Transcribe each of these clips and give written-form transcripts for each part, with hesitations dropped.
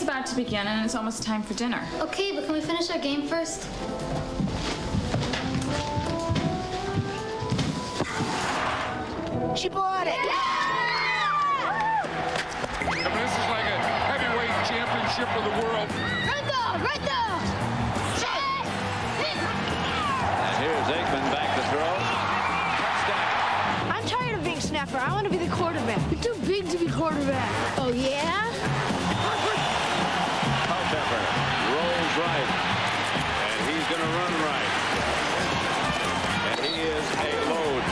about to begin, and it's almost time for dinner. Okay, but can we finish our game first? She bought it! I mean, this is like a heavyweight championship of the world. Right there! Right there! And here's Aikman back to throw. Touchdown. I'm tired of being snapper. I want to be the quarterback. You're too big to be quarterback. Oh, yeah? Culpepper rolls right. And he's going to run right. And he is a load.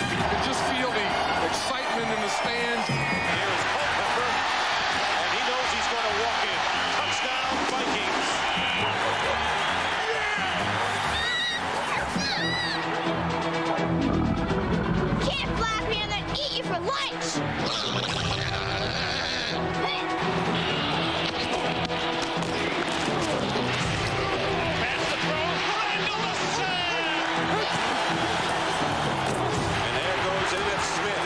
You can just feel the excitement in the stands. Here's Culpepper. And he knows he's going to walk in. Touchdown, Vikings. Can't flap me and then eat you for lunch! And there goes Emmett Smith.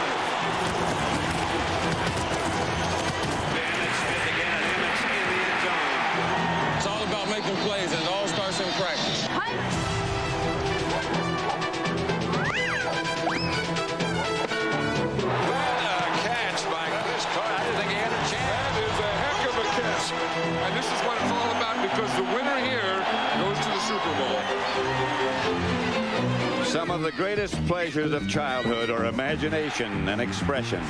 Emmett Smith again, and Emmett's in the end zone. It's all about making plays, and it all starts in practice. What a catch by Chris Carter. I didn't think he had a chance. That is a heck of a catch. And this is what it's all about, because the winner here goes to the Super Bowl. Some of the greatest pleasures of childhood are imagination and expression.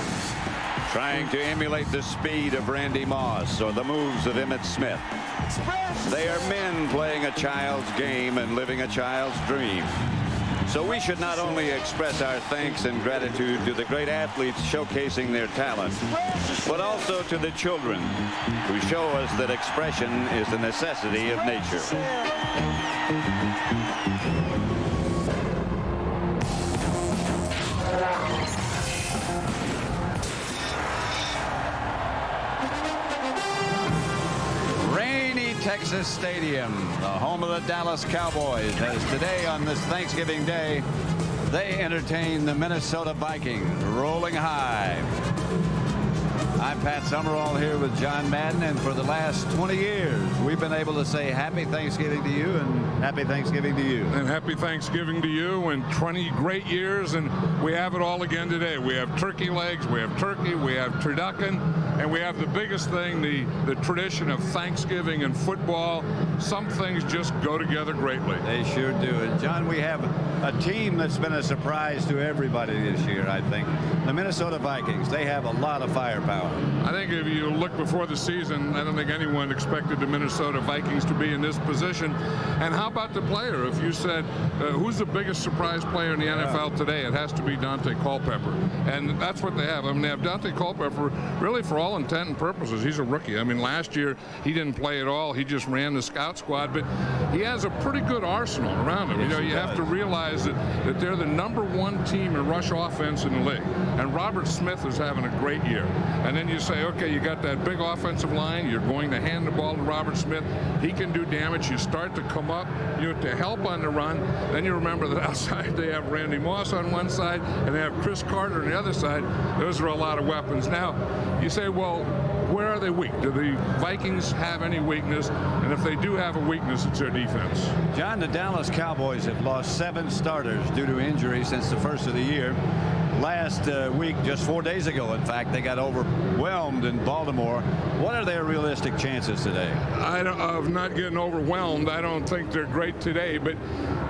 Trying to emulate the speed of Randy Moss or the moves of Emmitt Smith. They are men playing a child's game and living a child's dream. So we should not only express our thanks and gratitude to the great athletes showcasing their talent, but also to the children who show us that expression is the necessity of nature. Texas Stadium, the home of the Dallas Cowboys, as today on this Thanksgiving Day, they entertain the Minnesota Vikings, rolling high. I'm Pat Summerall here with John Madden, and for the last 20 years, we've been able to say Happy Thanksgiving to you and Happy Thanksgiving to you. And Happy Thanksgiving to you, and 20 great years, and we have it all again today. We have turkey legs, we have turkey, we have turducken, and we have the biggest thing, the tradition of Thanksgiving and football. Some things just go together greatly. They sure do. And John, we have a team that's been a surprise to everybody this year, I think. The Minnesota Vikings, they have a lot of firepower. I think if you look before the season, I don't think anyone expected the Minnesota Vikings to be in this position. And how about the player? If you said, who's the biggest surprise player in the NFL today, it has to be Dante Culpepper. And that's what they have. I mean, they have Dante Culpepper really for all intent and purposes. He's a rookie. I mean, last year he didn't play at all. He just ran the scout squad. But he has a pretty good arsenal around him. Yes, you know, you have to realize that they're the #1 team in rush offense in the league. And Robert Smith is having a great year. And then you say, okay, you got that big offensive line. You're going to hand the ball to Robert Smith. He can do damage. You start to come up, you know, to help on the run. Then you remember that outside they have Randy Moss on one side and they have Chris Carter on the other side. Those are a lot of weapons. Now, you say, well, where are they weak? Do the Vikings have any weakness? And if they do have a weakness, it's their defense. John, the Dallas Cowboys have lost 7 starters due to injury since the first of the year. Last week, just 4 days ago, in fact, they got overwhelmed in Baltimore. What are their realistic chances today? Of not getting overwhelmed. I don't think they're great today, but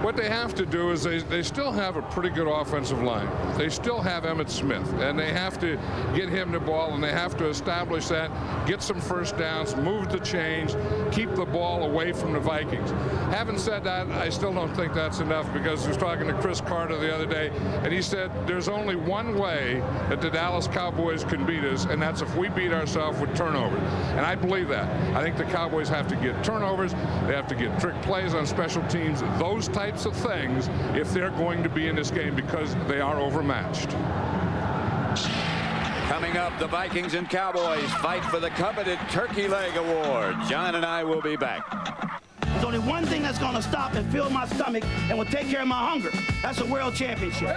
what they have to do is they still have a pretty good offensive line. They still have Emmitt Smith, and they have to get him the ball, and they have to establish that, get some first downs, move the chains, keep the ball away from the Vikings. Having said that, I still don't think that's enough, because I was talking to Chris Carter the other day, and he said there's only one way that the Dallas Cowboys can beat us, and that's if we beat ourselves with turnovers. And I believe that. I think the Cowboys have to get turnovers. They have to get trick plays on special teams, those types of things, if they're going to be in this game, because they are overmatched. Coming up, the Vikings and Cowboys fight for the coveted Turkey Leg Award. John and I will be back. There's only one thing that's going to stop and fill my stomach and will take care of my hunger. That's a world championship.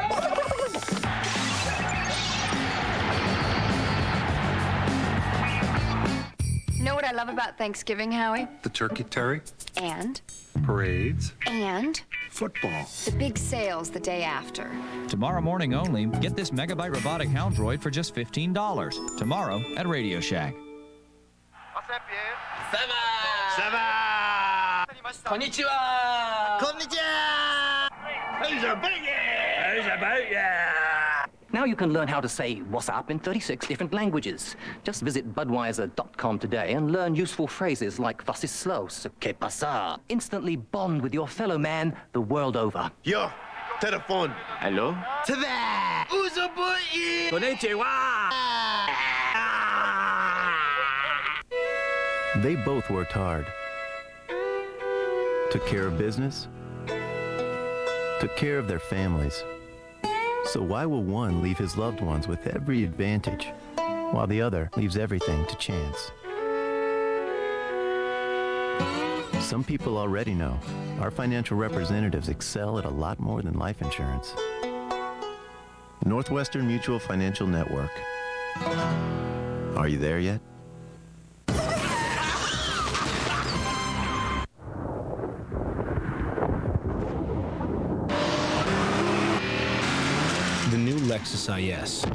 know what I love about Thanksgiving, Howie? The turkey terry. And? Parades. And? Football. The big sales the day after. Tomorrow morning only, get this Megabyte robotic hound droid for just $15. Tomorrow at Radio Shack. Now you can learn how to say what's up in 36 different languages. Just visit Budweiser.com today and learn useful phrases like was ist los, que pasa. Instantly bond with your fellow man the world over. Yo, telephone. Hello? Tava! Usabuyi! Konnichiwa! They both worked hard. Took care of business. Took care of their families. So why will one leave his loved ones with every advantage, while the other leaves everything to chance? Some people already know our financial representatives excel at a lot more than life insurance. Northwestern Mutual Financial Network. Are you there yet? The new Lexus IS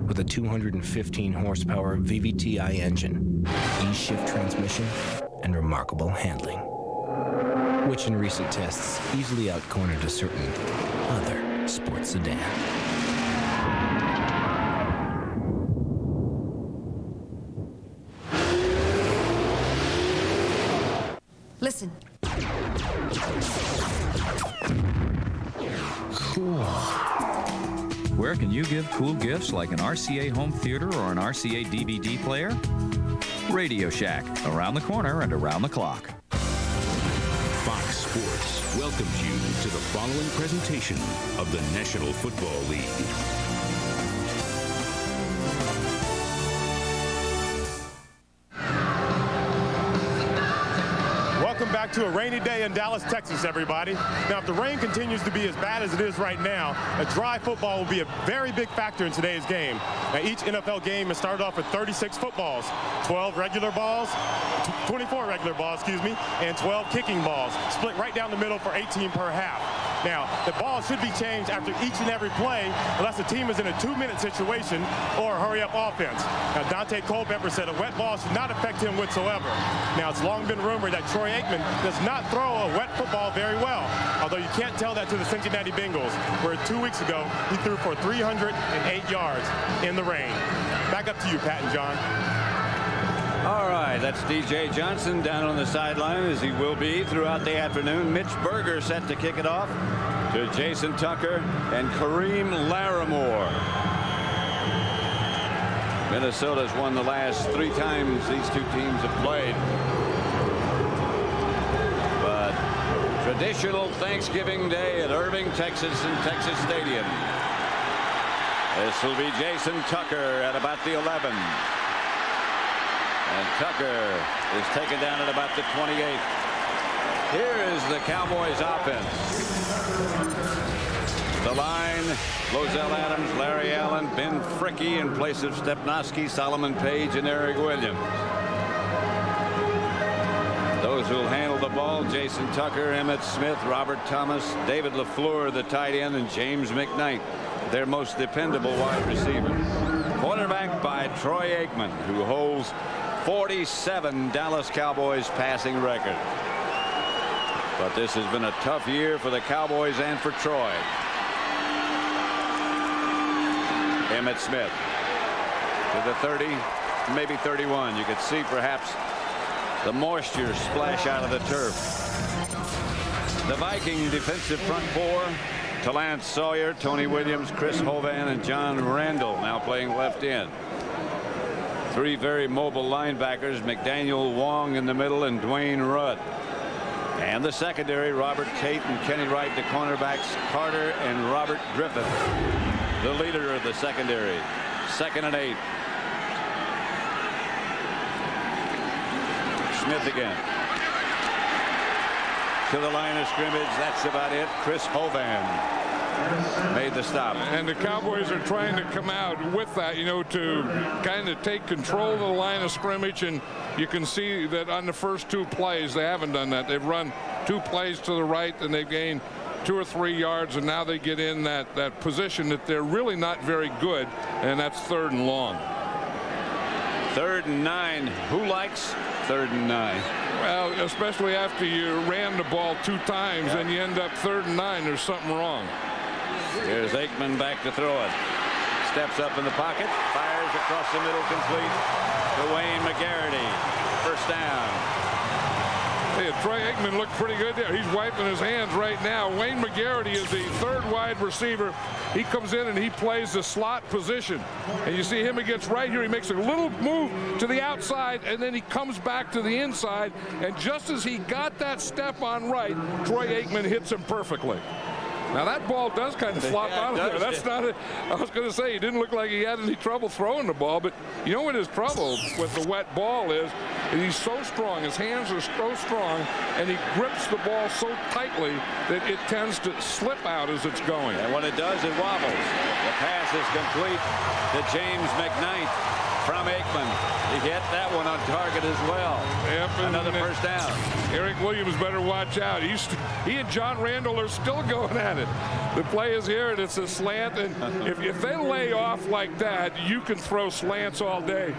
with a 215 horsepower VVTi engine, E-shift transmission, and remarkable handling, which in recent tests easily outcornered a certain other sports sedan. Listen. Cool. Where can you give cool gifts like an RCA home theater or an RCA DVD player? Radio Shack, around the corner and around the clock. Fox Sports welcomes you to the following presentation of the National Football League. Welcome back to a rainy day in Dallas, Texas, everybody. Now, if the rain continues to be as bad as it is right now, a dry football will be a very big factor in today's game. Now, each NFL game has started off with 36 footballs, 12 regular balls, 24 regular balls, excuse me, and 12 kicking balls, split right down the middle for 18 per half. Now, the ball should be changed after each and every play unless the team is in a 2-minute situation or a hurry-up offense. Now, Dante Culpepper said a wet ball should not affect him whatsoever. Now, it's long been rumored that Troy Aikman does not throw a wet football very well, although you can't tell that to the Cincinnati Bengals, where 2 weeks ago he threw for 308 yards in the rain. Back up to you, Pat and John. All right, that's DJ Johnson down on the sideline, as he will be throughout the afternoon. Mitch Berger set to kick it off to Jason Tucker and Kareem Larimore. Minnesota's won the last 3 times these two teams have played. But traditional Thanksgiving Day at Irving, Texas, and Texas Stadium. This will be Jason Tucker at about the 11. And Tucker is taken down at about the 28. Here is the Cowboys offense. The line, Lozelle Adams, Larry Allen, Ben Fricke in place of Stepnoski, Solomon Page, and Eric Williams. Those who will handle the ball, Jason Tucker, Emmitt Smith, Robert Thomas, David LaFleur, the tight end, and James McKnight, their most dependable wide receiver. Quarterback by Troy Aikman, who holds 47 Dallas Cowboys passing record. But this has been a tough year for the Cowboys and for Troy. Emmitt Smith to the 30, maybe 31. You could see perhaps the moisture splash out of the turf. The Viking defensive front 4, Talance Sawyer, Tony Williams, Chris Hovan, and John Randall now playing left end. 3 very mobile linebackers, McDaniel, Wong in the middle, and Dwayne Rudd. And the secondary, Robert Tate and Kenny Wright, the cornerbacks, Carter and Robert Griffith, the leader of the secondary. 2nd and 8. Smith again. To the line of scrimmage. That's about it. Chris Hovan made the stop. And the Cowboys are trying to come out with that, you know, to kind of take control of the line of scrimmage. And you can see that on the first 2 plays, they haven't done that. They've run 2 plays to the right, and they've gained 2 or 3 yards, and now they get in that position that they're really not very good, and that's 3rd and long. 3rd and 9. Who likes 3rd and 9? Well, especially after you ran the ball 2 times and you end up 3rd and 9, there's something wrong. Here's Aikman back to throw it. Steps up in the pocket, fires across the middle, complete to Wayne McGarity. 1st down. Hey, Troy Aikman looked pretty good there. He's wiping his hands right now. Wayne McGarity is the 3rd wide receiver. He comes in and he plays the slot position. And you see him, he gets right here. He makes a little move to the outside, and then he comes back to the inside. And just as he got that step on right, Troy Aikman hits him perfectly. Now that ball does kind of flop out of there. That's not it. I was going to say, he didn't look like he had any trouble throwing the ball, but you know what his trouble with the wet ball is? He's so strong, his hands are so strong, and he grips the ball so tightly that it tends to slip out as it's going. And when it does, it wobbles. The pass is complete to James McKnight from Aikman. He hit that one on target as well. Yep, another 1st down. Eric Williams better watch out. He and John Randall are still going at it. The play is here, and it's a slant, and if they lay off like that, you can throw slants all day.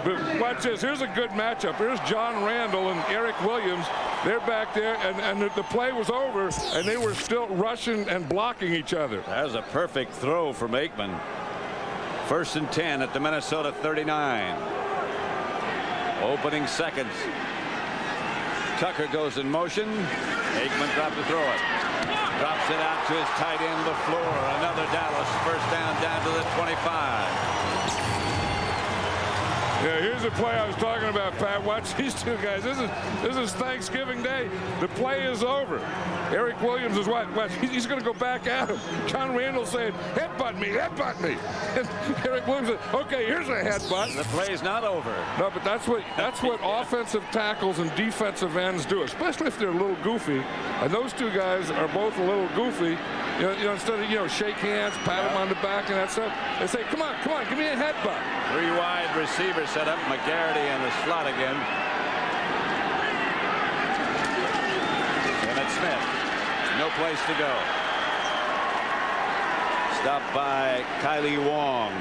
But watch this. Here's a good matchup. Here's John Randall and Eric Williams. They're back there, and the play was over, and they were still rushing and blocking each other. That was a perfect throw from Aikman. 1st and 10 at the Minnesota 39. Opening seconds. Tucker goes in motion. Aikman dropped to throw it. Drops it out to his tight end, LaFleur. Another Dallas 1st down to the 25. Yeah, here's the play I was talking about, Pat. Watch these 2 guys. This is Thanksgiving Day. The play is over. Eric Williams is what? He's going to go back at him. John Randall saying, headbutt me, headbutt me. And Eric Williams said, okay, here's a headbutt. The play's not over. No, but that's what offensive tackles and defensive ends do, especially if they're a little goofy. And those 2 guys are both a little goofy. You know, instead of, shake hands, pat him on the back and that stuff, they say, come on, give me a headbutt. 3 wide receivers set up. McGarity in the slot again. Emmett Smith. No place to go. Stopped by Kylie Wong.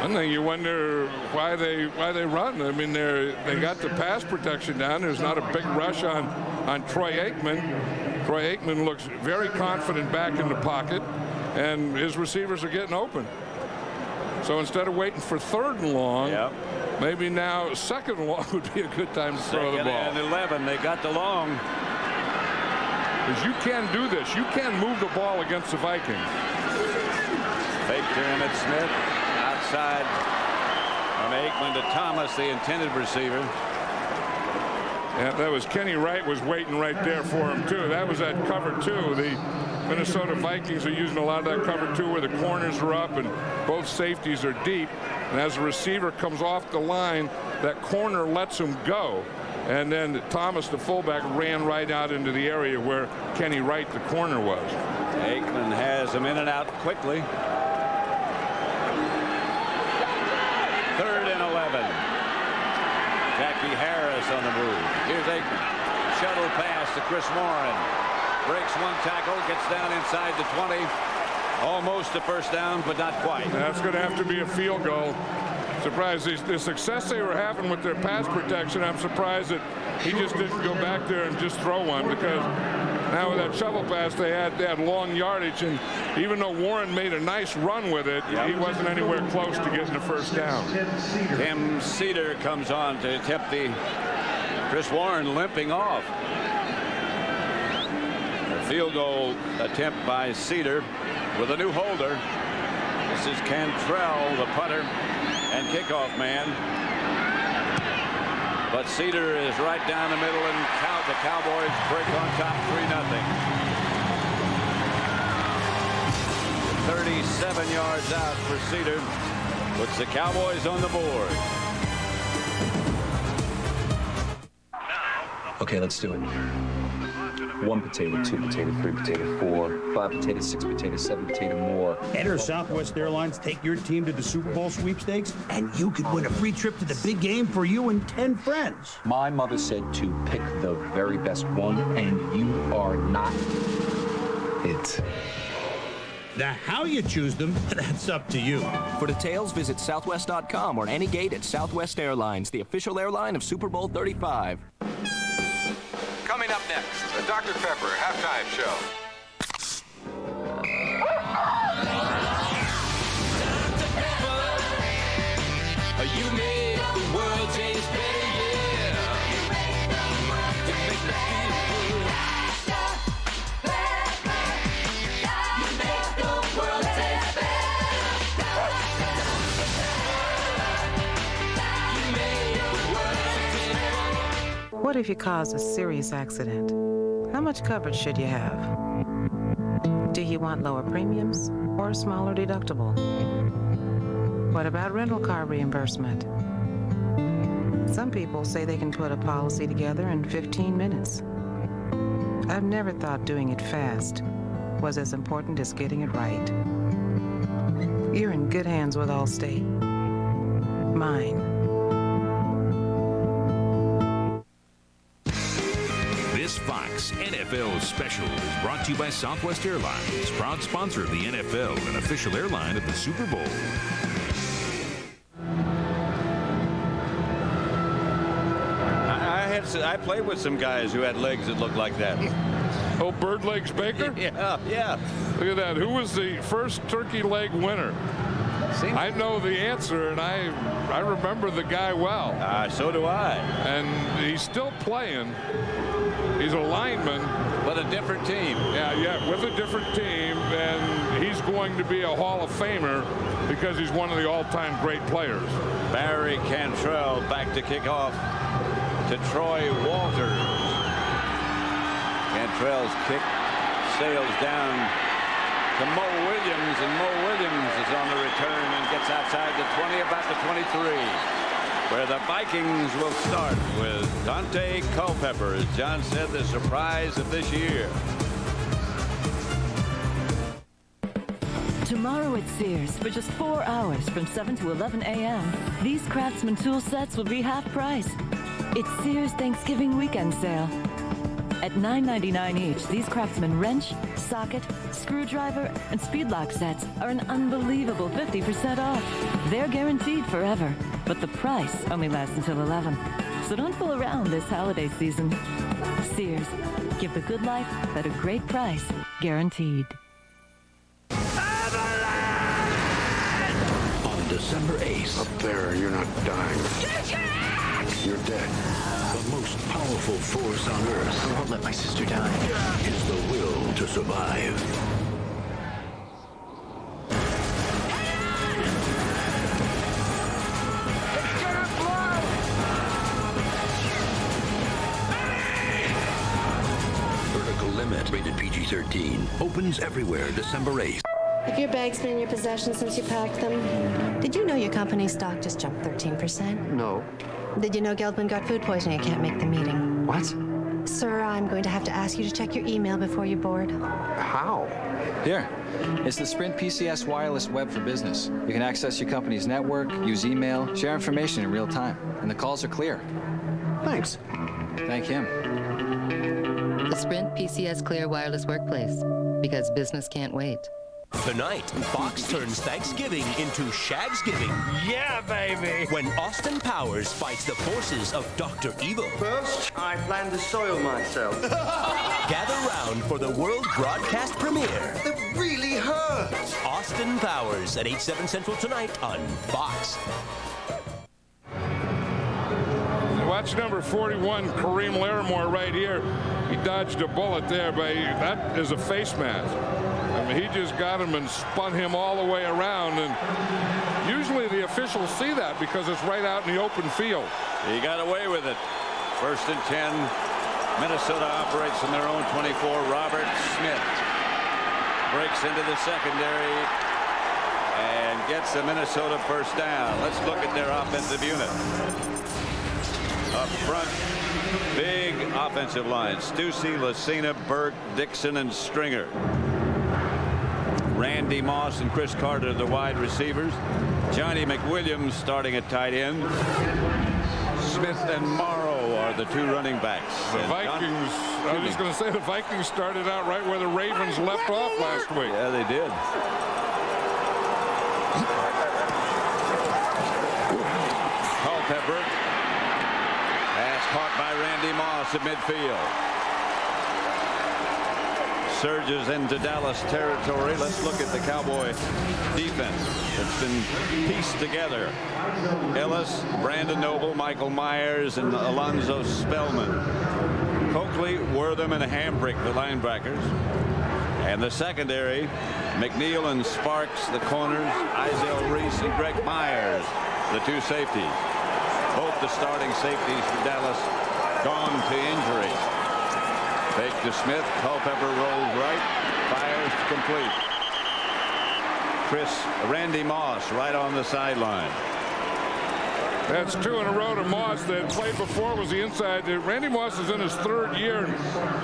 One thing you wonder why they run. I mean, they got the pass protection down. There's not a big rush on Troy Aikman. Troy Aikman looks very confident back in the pocket, and his receivers are getting open. So instead of waiting for 3rd and long, maybe now 2nd and long would be a good time to throw the ball. 2nd and 11. They got the long. Because you can do this. You can move the ball against the Vikings. Fake to Emmett Smith. Outside from Aikman to Thomas, the intended receiver. Yeah, that was Kenny Wright was waiting right there for him, too. That was that cover 2. The Minnesota Vikings are using a lot of that cover 2 where the corners are up and both safeties are deep. And as the receiver comes off the line, that corner lets him go. And then Thomas, the fullback, ran right out into the area where Kenny Wright, the corner, was. Aikman has him in and out quickly. 3rd and 11. Jackie Harris on the move. Here's Aikman. Shuttle pass to Chris Warren. Breaks 1 tackle, gets down inside the 20. Almost a 1st down, but not quite. That's going to have to be a field goal. Surprised the success they were having with their pass protection. I'm surprised that he just didn't go back there and just throw one, because now with that shovel pass they had long yardage, and even though Warren made a nice run with it, he wasn't anywhere close to getting the 1st down. Tim Cedar comes on to attempt the Chris Warren limping off. A field goal attempt by Cedar with a new holder. This is Cantrell, the punter and kickoff man. But Cedar is right down the middle, and the Cowboys break on top 3-0. 37 yards out for Cedar. Puts the Cowboys on the board. Okay, let's do it. 1 potato, 2 potato, 3 potato, 4, 5 potato, 6 potato, 7 potato more. Enter Southwest Airlines, take your team to the Super Bowl sweepstakes, and you could win a free trip to the big game for you and 10 friends. My mother said to pick the very best one, and you are not it. Now, how you choose them, that's up to you. For details, visit Southwest.com or any gate at Southwest Airlines, the official airline of Super Bowl 35. Coming up next, the Dr. Pepper halftime show. You made the world taste better, yeah. You made the world taste better. You make the world taste better. What if you cause a serious accident? How much coverage should you have? Do you want lower premiums or a smaller deductible? What about rental car reimbursement? Some people say they can put a policy together in 15 minutes. I've never thought doing it fast was as important as getting it right. You're in good hands with Allstate. Mine. This Fox NFL special is brought to you by Southwest Airlines, proud sponsor of the NFL and official airline of the Super Bowl. I played with some guys who had legs that looked like that. Oh, Bird Legs Baker? Yeah. Look at that. Who was the first turkey leg winner? I know the answer, and I remember the guy well. So do I. And he's still playing. He's a lineman. But a different team. Yeah, with a different team, and he's going to be a Hall of Famer because he's one of the all-time great players. Barry Cantrell back to kick off to Troy Walters. Cantrell's kick sails down to Mo Williams, and Mo Williams is on the return and gets outside the 20, about the 23, where the Vikings will start with Dante Culpepper, as John said, the surprise of this year. Tomorrow at Sears, for just 4 hours from 7 to 11 a.m., these Craftsman tool sets will be half price. It's Sears Thanksgiving weekend sale. At $9.99 each, these Craftsman wrench, socket, screwdriver, and speed lock sets are an unbelievable 50% off. They're guaranteed forever, but the price only lasts until 11. So don't fool around this holiday season. Sears, give the good life at a great price, guaranteed. On December 8th. Up there, you're not dying. You're dead. The most powerful force on Earth. I won't let my sister die. Is the will to survive. Vertical Limit, rated PG-13. Opens everywhere December 8th. Have your bags been in your possession since you packed them? Did you know your company's stock just jumped 13%? No. Did you know Geldman got food poisoning and can't make the meeting? What? Sir, I'm going to have to ask you to check your email before you board. How? Here. It's the Sprint PCS Wireless Web for Business. You can access your company's network, use email, share information in real time, and the calls are clear. Thanks. Thank him. The Sprint PCS Clear Wireless Workplace, because business can't wait. Tonight, Fox turns Thanksgiving into Shagsgiving. Yeah, baby! When Austin Powers fights the forces of Dr. Evil. First, I plan to soil myself. Gather round for the world broadcast premiere. It really hurts. Austin Powers at 8/7 Central tonight on Fox. Watch number 41, Kareem Larimore, right here. He dodged a bullet there, but that is a face mask. I mean, he just got him and spun him all the way around, and usually the officials see that because it's right out in the open field. He got away with it. 1st and 10. Minnesota operates from their own 24. Robert Smith breaks into the secondary and gets the Minnesota first down. Let's look at their offensive unit. Up front, big offensive line. Stussy, Lucina, Burke, Dixon, and Stringer. Randy Moss and Chris Carter, the wide receivers. Johnny McWilliams starting at tight end. Smith and Morrow are the two running backs. The Vikings, I was just going to say, the Vikings started out right where the Ravens left off last week. Yeah, they did. Culpepper. Pass caught by Randy Moss at midfield. Surges into Dallas territory. Let's look at the Cowboy defense. It's been pieced together. Ellis, Brandon Noble, Michael Myers, and Alonzo Spellman. Coakley, Wortham, and Hambrick, the linebackers. And the secondary, McNeil and Sparks, the corners, Izell Reese and Greg Myers, the two safeties. Both the starting safeties for Dallas gone to injury. Fake to Smith. Culpepper rolls right. Fires to complete. Randy Moss right on the sideline. That's two in a row to Moss. That played before was the inside. Randy Moss is in his third year.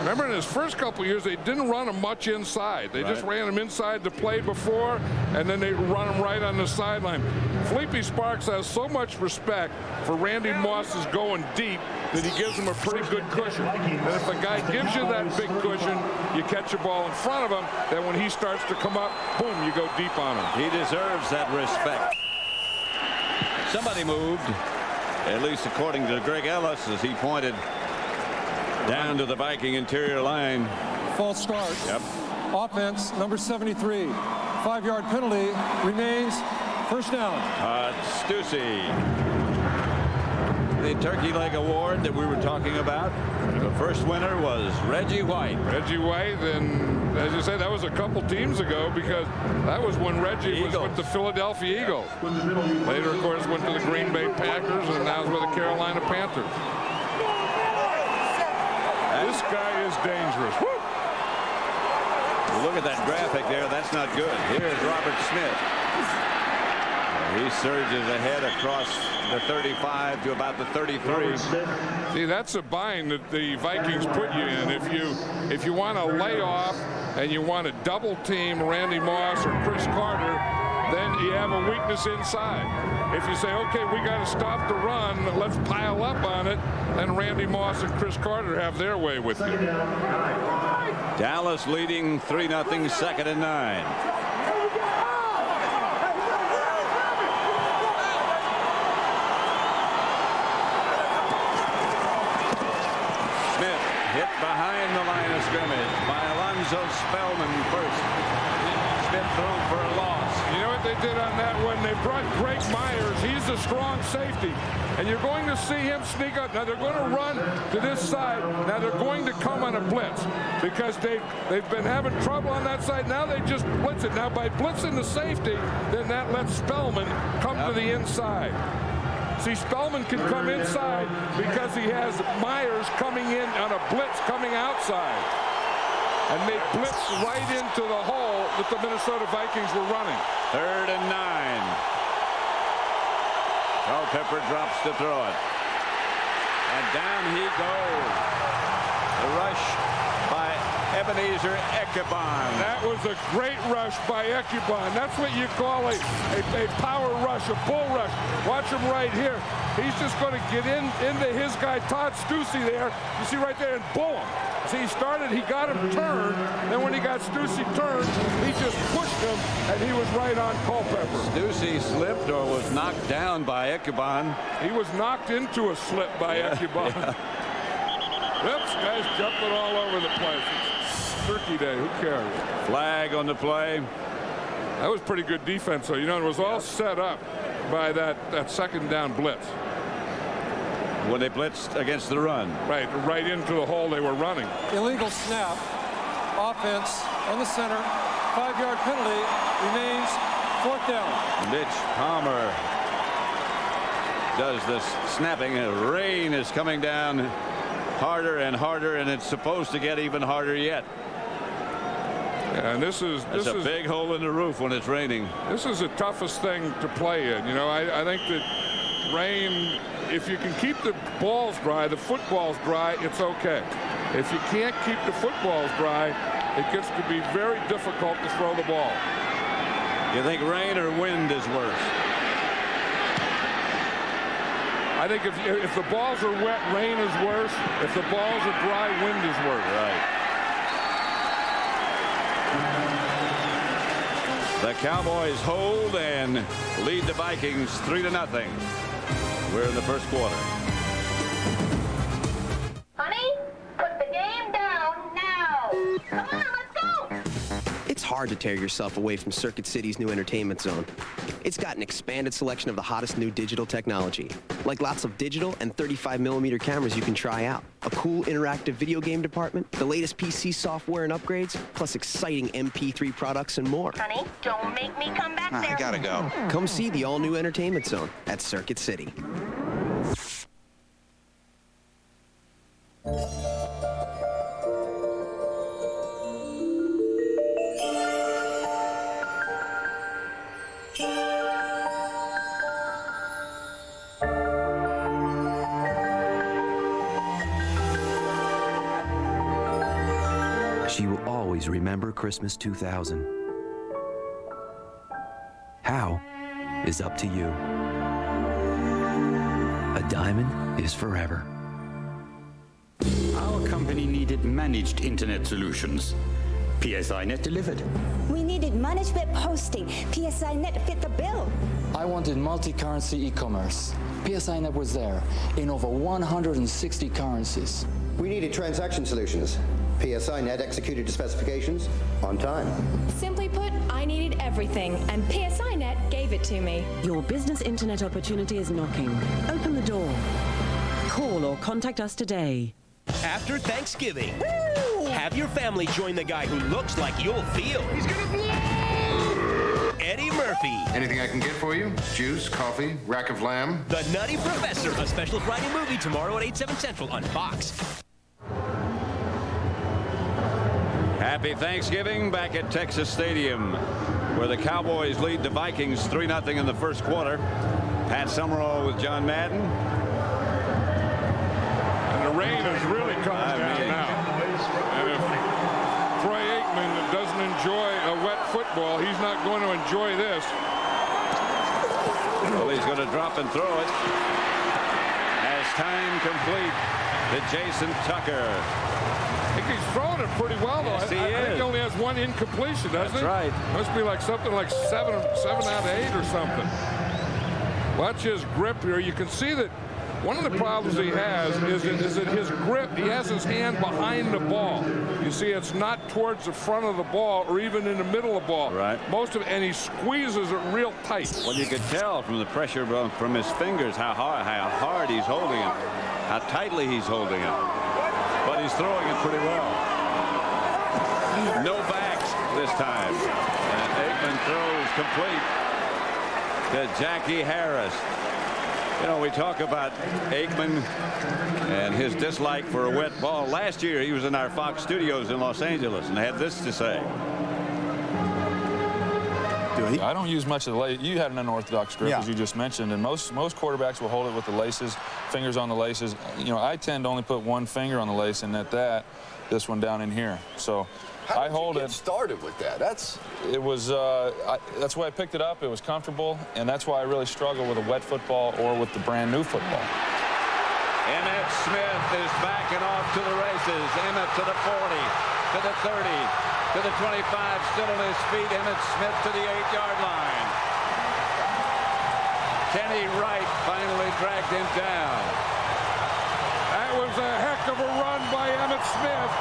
Remember, in his first couple years, they didn't run him much inside. They just ran him inside the play before, and then they run him right on the sideline. Felipe Sparks has so much respect for Randy Moss's going deep that he gives him a pretty good cushion. And if a guy gives you that big cushion, you catch a ball in front of him, then when he starts to come up, boom, you go deep on him. He deserves that respect. Somebody moved, at least according to Greg Ellis, as he pointed down to the Viking interior line. False start. Yep. Offense, number 73. 5-yard penalty remains. First down. Stussy. The Turkey Leg Award that we were talking about. The first winner was Reggie White. Reggie White, and as you say, that was a couple teams ago, because that was when Reggie was with the Philadelphia Eagles. Later, of course, went to the Green Bay Packers, and now is with the Carolina Panthers. This guy is dangerous. Woo! Look at that graphic there. That's not good. Here's Robert Smith. He surges ahead across the 35 to about the 33. See, that's a bind that the Vikings put you in. If you want to lay off and you want to double team Randy Moss or Chris Carter, then you have a weakness inside. If you say, okay, we got to stop the run, let's pile up on it, then Randy Moss and Chris Carter have their way with you. Dallas leading 3-0, second and 9. Hit behind the line of scrimmage by Alonzo Spellman first. Smith thrown for a loss. You know what they did on that one? They brought Greg Myers. He's a strong safety. And you're going to see him sneak up. Now they're going to run to this side. Now they're going to come on a blitz because they've been having trouble on that side. Now they just blitz it. Now by blitzing the safety, then that lets Spellman come to the inside. See, Spellman can come inside because he has Myers coming in on a blitz coming outside. And they blitz right into the hole that the Minnesota Vikings were running. 3rd and 9. Culpepper drops to throw it. And down he goes. The rush by Ebenezer Ekebon. That was a great rush by Ekebon. That's what you call a power rush, a bull rush. Watch him right here. He's just going to get into his guy, Todd Stussy there. You see right there, and boom. See, he got him turned. Then when he got Stussy turned, he just pushed him, and he was right on Culpepper. Stussy slipped or was knocked down by Ekebon. He was knocked into a slip by Ekebon. Oops, guys jumping all over the place. It's Turkey Day. Who cares? Flag on the play. That was pretty good defense, though. You know, it was all set up by that second down blitz. When they blitzed against the run. Right into the hole they were running. Illegal snap. Offense on the center. 5-yard penalty remains. 4th down. Mitch Palmer does this snapping. Rain is coming down harder and harder, and it's supposed to get even harder yet. And this is a big hole in the roof when it's raining. This is the toughest thing to play in. You know, I think that rain, if you can keep the balls dry, the footballs dry, it's okay. If you can't keep the footballs dry, it gets to be very difficult to throw the ball. You think rain or wind is worse? I think if the balls are wet, rain is worse. If the balls are dry, wind is worse. Right. The Cowboys hold and lead the Vikings 3-0. We're in the first quarter. Honey, put the game down now. Come on, let's go. It's hard to tear yourself away from Circuit City's new entertainment zone. It's got an expanded selection of the hottest new digital technology, like lots of digital and 35mm cameras you can try out, a cool interactive video game department, the latest PC software and upgrades, plus exciting MP3 products and more. Honey, don't make me come back there. I gotta go. Come see the all-new entertainment zone at Circuit City. She will always remember Christmas 2000. How is up to you. A diamond is forever. Our company needed managed internet solutions. PSINet delivered. We needed managed web hosting. PSINet fit the bill. I wanted multi-currency e-commerce. PSINet was there in over 160 currencies. We needed transaction solutions. PSINet executed the specifications on time. Simply put, I needed everything, and PSINet gave it to me. Your business internet opportunity is knocking. Open the door. Call or contact us today. After Thanksgiving, have your family join the guy who looks like you'll feel. He's gonna blow! Eddie Murphy. Anything I can get for you? Juice, coffee, rack of lamb? The Nutty Professor, a special Friday movie tomorrow at 8/7 Central on Fox. Happy Thanksgiving back at Texas Stadium, where the Cowboys lead the Vikings 3-0 in the first quarter. Pat Summerall with John Madden. And the rain is really coming down now. And if Troy Aikman doesn't enjoy a wet football, he's not going to enjoy this. Well, he's going to drop and throw it. As time complete to Jason Tucker. I think he's throwing it pretty well, though. Yes, I think he only has one incompletion, doesn't he? That's right. Must be like something like 7 out of 8 or something. Watch his grip here. You can see that one of the problems he has is that his grip, he has his hand behind the ball. You see, it's not towards the front of the ball or even in the middle of the ball. Right. Most of it, and he squeezes it real tight. Well, you could tell from the pressure from his fingers how hard he's holding it, how tightly he's holding it. But he's throwing it pretty well. No backs this time. And Aikman throws complete to Jackie Harris. You know, we talk about Aikman and his dislike for a wet ball. Last year, he was in our Fox studios in Los Angeles and had this to say. I don't use much of the lace. You had an unorthodox grip, Yeah. as you just mentioned, and most quarterbacks will hold it with the laces, fingers on the laces. You know, I tend to only put one finger on the lace and at that, this one down in here. So How I did hold you get it. started with that? That's Why I picked it up. It was comfortable, and that's why I really struggle with a wet football or with the brand new football. Emmitt Smith is backing off to the races. Emmitt to the 40, to the 30, to the 25, still on his feet. Emmitt Smith to the 8-yard line. Kenny Wright finally dragged him down. That was a heck of a run by Emmitt Smith.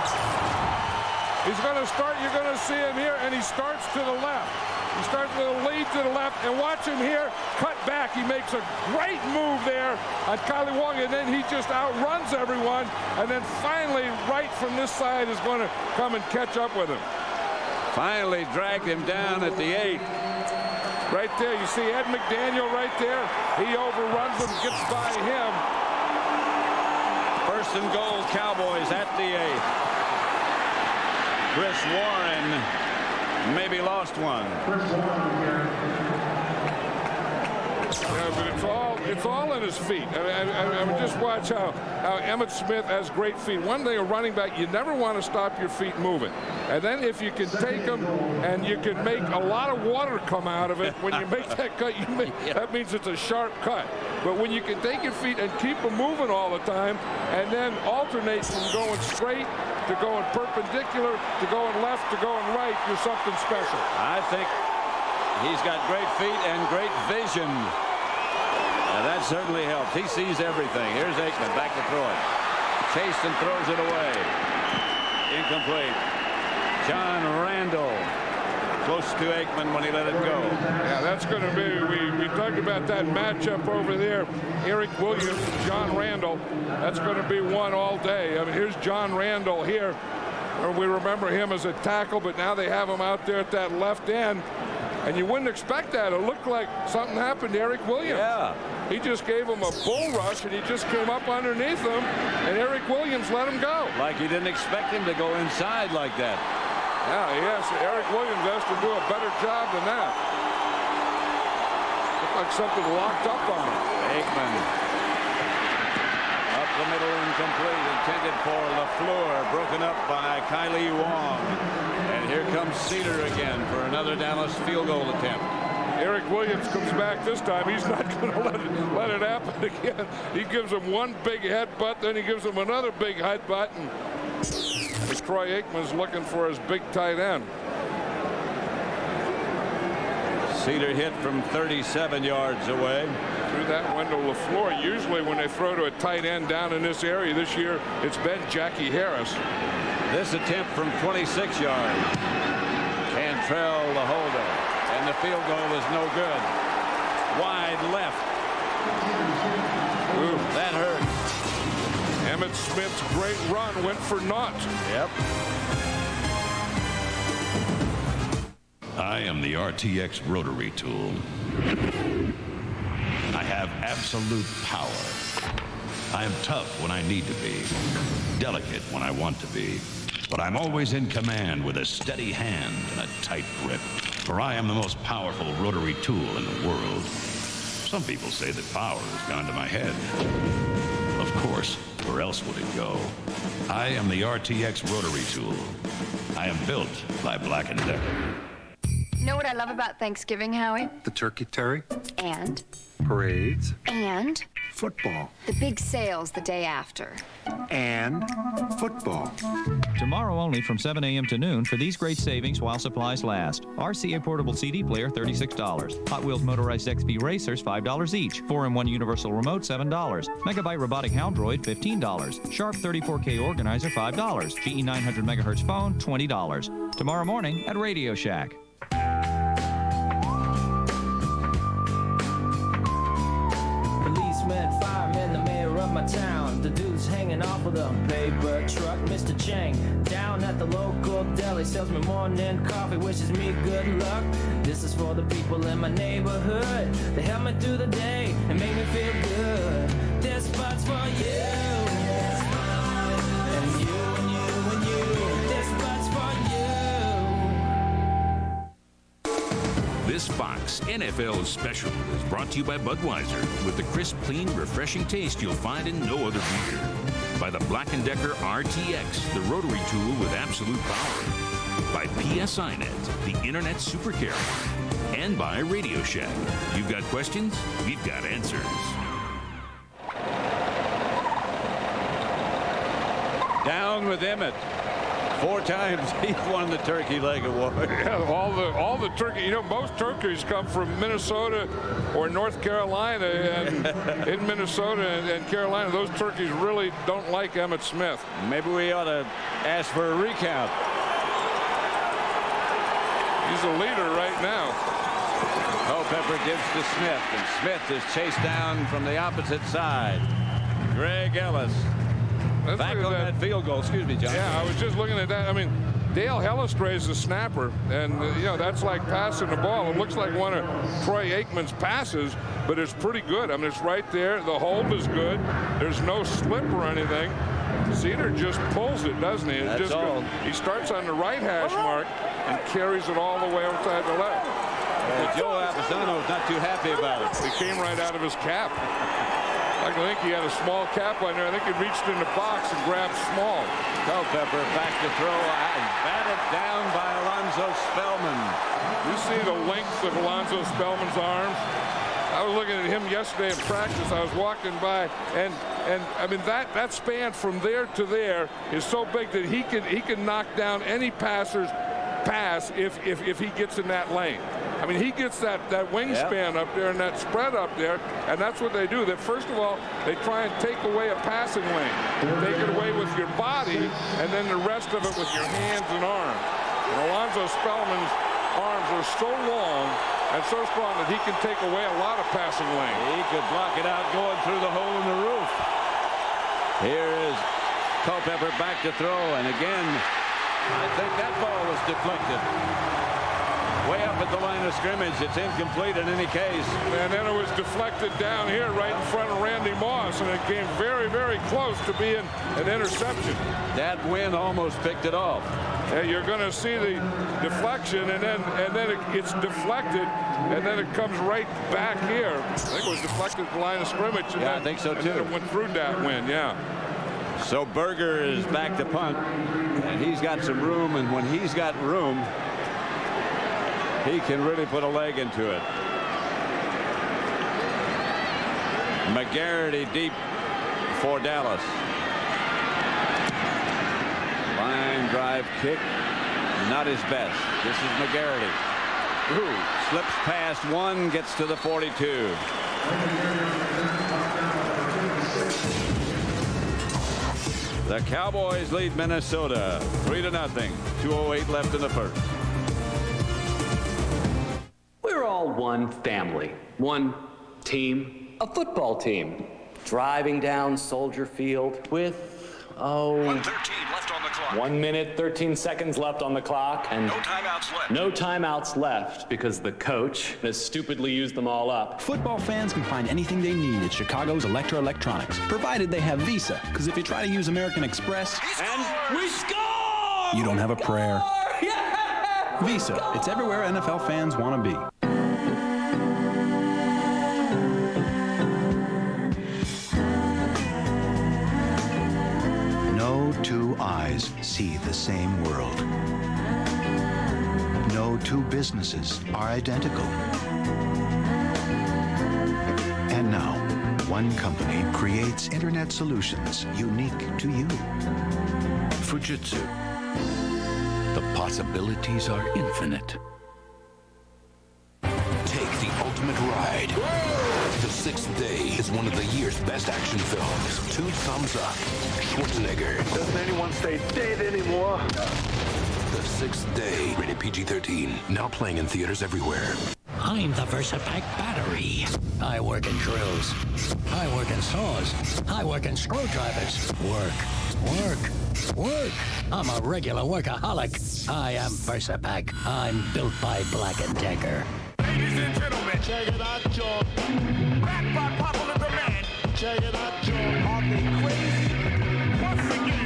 He's going to start, you're going to see him here, and he starts to the left. He starts with a lead to the left, and watch him here, cut back. He makes a great move there on Kylie Wong, and then he just outruns everyone, and then finally, Wright from this side is going to come and catch up with him. Finally dragged him down at the 8. Right there, you see Ed McDaniel right there. He overruns him, gets by him. First and goal, Cowboys at the 8. Chris Warren maybe lost one. Yeah, but it's all in his feet. I mean, just watch how Emmitt Smith has great feet. One thing, a running back, you never want to stop your feet moving. And then if you can take them and you can make a lot of water come out of it, when you make that cut, that means it's a sharp cut. But when you can take your feet and keep them moving all the time and then alternate from going straight to going perpendicular to going left to going right, you're something special. I think he's got great feet and great vision. That certainly helps. He sees everything. Here's Aikman back to throw it. Chased and throws it away. Incomplete. John Randall close to Aikman when he let it go. Yeah, that's going to be, we talked about that matchup over there. Eric Williams and John Randall. That's going to be one all day. I mean, here's John Randall here. We remember him as a tackle, but now they have him out there at that left end. And you wouldn't expect that. It looked like something happened to Eric Williams. Yeah. He just gave him a bull rush, and he just came up underneath him, and Eric Williams let him go. Like you didn't expect him to go inside like that. Yeah, yes. Eric Williams has to do a better job than that. Looked like something locked up on him. Aikman. Up the middle, incomplete. Intended for LaFleur. Broken up by Kylie Wong. And here comes Cedar again for another Dallas field goal attempt. Eric Williams comes back this time. He's not going to let it happen again. He gives him one big headbutt, then he gives him another big headbutt. And Troy Aikman's looking for his big tight end. Cedar hit from 37 yards away. Through that window, LaFleur, usually when they throw to a tight end down in this area this year, it's been Jackie Harris. This attempt from 26 yards. Cantrell, the holder. And the field goal is no good. Wide left. Ooh, that hurt. Emmitt Smith's great run went for naught. Yep. I am the RTX rotary tool. I have absolute power. I am tough when I need to be, delicate when I want to be, but I'm always in command with a steady hand and a tight grip, for I am the most powerful rotary tool in the world. Some people say that power has gone to my head. Of course, where else would it go? I am the RTX rotary tool. I am built by Black & Decker. You know what I love about Thanksgiving, Howie? The turkey, Terry. And? Parades. And? Football. The big sales the day after. And football. Tomorrow only from 7 a.m. to noon for these great savings while supplies last. RCA portable CD player, $36. Hot Wheels motorized XP racers, $5 each. 4-in-1 universal remote, $7. Megabyte robotic Houndroid, $15. Sharp 34K organizer, $5. GE 900 megahertz phone, $20. Tomorrow morning at Radio Shack. Policeman, fireman, the mayor of my town. The dude's hanging off with a paper truck. Mr. Chang, down at the local deli, sells me morning coffee, wishes me good luck. This is for the people in my neighborhood. They help me through the day and make me feel good. This spot's for you. And you and you and you. This spot's for you. This Fox NFL Special is brought to you by Budweiser with the crisp, clean, refreshing taste you'll find in no other beer. By the Black & Decker RTX, the rotary tool with absolute power. By PSINet, the Internet super carrier. And by Radio Shack. You've got questions, we've got answers. Down with Emmitt. 4 times he's won the Turkey Leg Award. Yeah, all the turkey. You know, most turkeys come from Minnesota or North Carolina, and in Minnesota and Carolina, those turkeys really don't like Emmitt Smith. Maybe we ought to ask for a recount. He's a leader right now. Culpepper gives to Smith, and Smith is chased down from the opposite side. Greg Ellis. Back on that field goal. Excuse me, John. Yeah, I was just looking at that. I mean, Dale Hellestray's the snapper, and, you know, that's like passing the ball. It looks like one of Troy Aikman's passes, but it's pretty good. I mean, it's right there. The hold is good. There's no slip or anything. Cedar just pulls it, doesn't he? That's all. He starts on the right hash mark and carries it all the way outside the left. But Joe Avisano's not too happy about it. It came right out of his cap. I think he had a small cap on there. I think he reached in the box and grabbed small. Culpepper back to throw. Batted down by Alonzo Spellman. You see the length of Alonzo Spellman's arms? I was looking at him yesterday in practice. I was walking by, and I mean that span from there to there is so big that he can knock down any passer's pass if he gets in that lane. I mean, he gets that wingspan up there and that spread up there, and that's what they do. That first of all, they try and take away a passing lane. Take it away with your body, and then the rest of it with your hands and arms. And Alonzo Spellman's arms are so long and so strong that he can take away a lot of passing lane. He could block it out going through the hole in the roof. Here is Culpepper back to throw, and again, I think that ball was deflected. Way up at the line of scrimmage. It's incomplete in any case. And then it was deflected down here right in front of Randy Moss, and it came very, very close to being an interception. That wind almost picked it off. And you're going to see the deflection, and then it's deflected, and then it comes right back here. I think it was deflected at the line of scrimmage. And I think so, too. And then it went through that wind, yeah. So Berger is back to punt, and he's got some room, and when he's got room, he can really put a leg into it. McGarity deep for Dallas. Line drive kick, not his best. This is McGarity. Ooh, slips past one, gets to the 42. The Cowboys lead Minnesota 3-0. 2:08 left in the first. We're all one family, one team, a football team, driving down Soldier Field with, 1:13 left on the clock. 1 minute, 13 seconds left on the clock, and no timeouts left. No timeouts left because the coach has stupidly used them all up. Football fans can find anything they need at Chicago's Electra Electronics, provided they have Visa, because if you try to use American Express, and we score! You don't have a prayer. Yeah! Visa, it's everywhere NFL fans want to be. No two eyes see the same world. No two businesses are identical. And now, one company creates internet solutions unique to you. Fujitsu. The possibilities are infinite. Take the ultimate ride. The Sixth Day is one of the year's best action films. 2 thumbs up. Schwarzenegger. Doesn't anyone stay dead anymore? The Sixth Day, rated PG-13. Now playing in theaters everywhere. I'm the VersaPack battery. I work in drills. I work in saws. I work in screwdrivers. Work. I'm a regular workaholic. I am VersaPack. I'm built by Black & Decker. Ladies and gentlemen, check it out, Joe. Back by popular demand. Check it out, Joe. Are they crazy? Once again.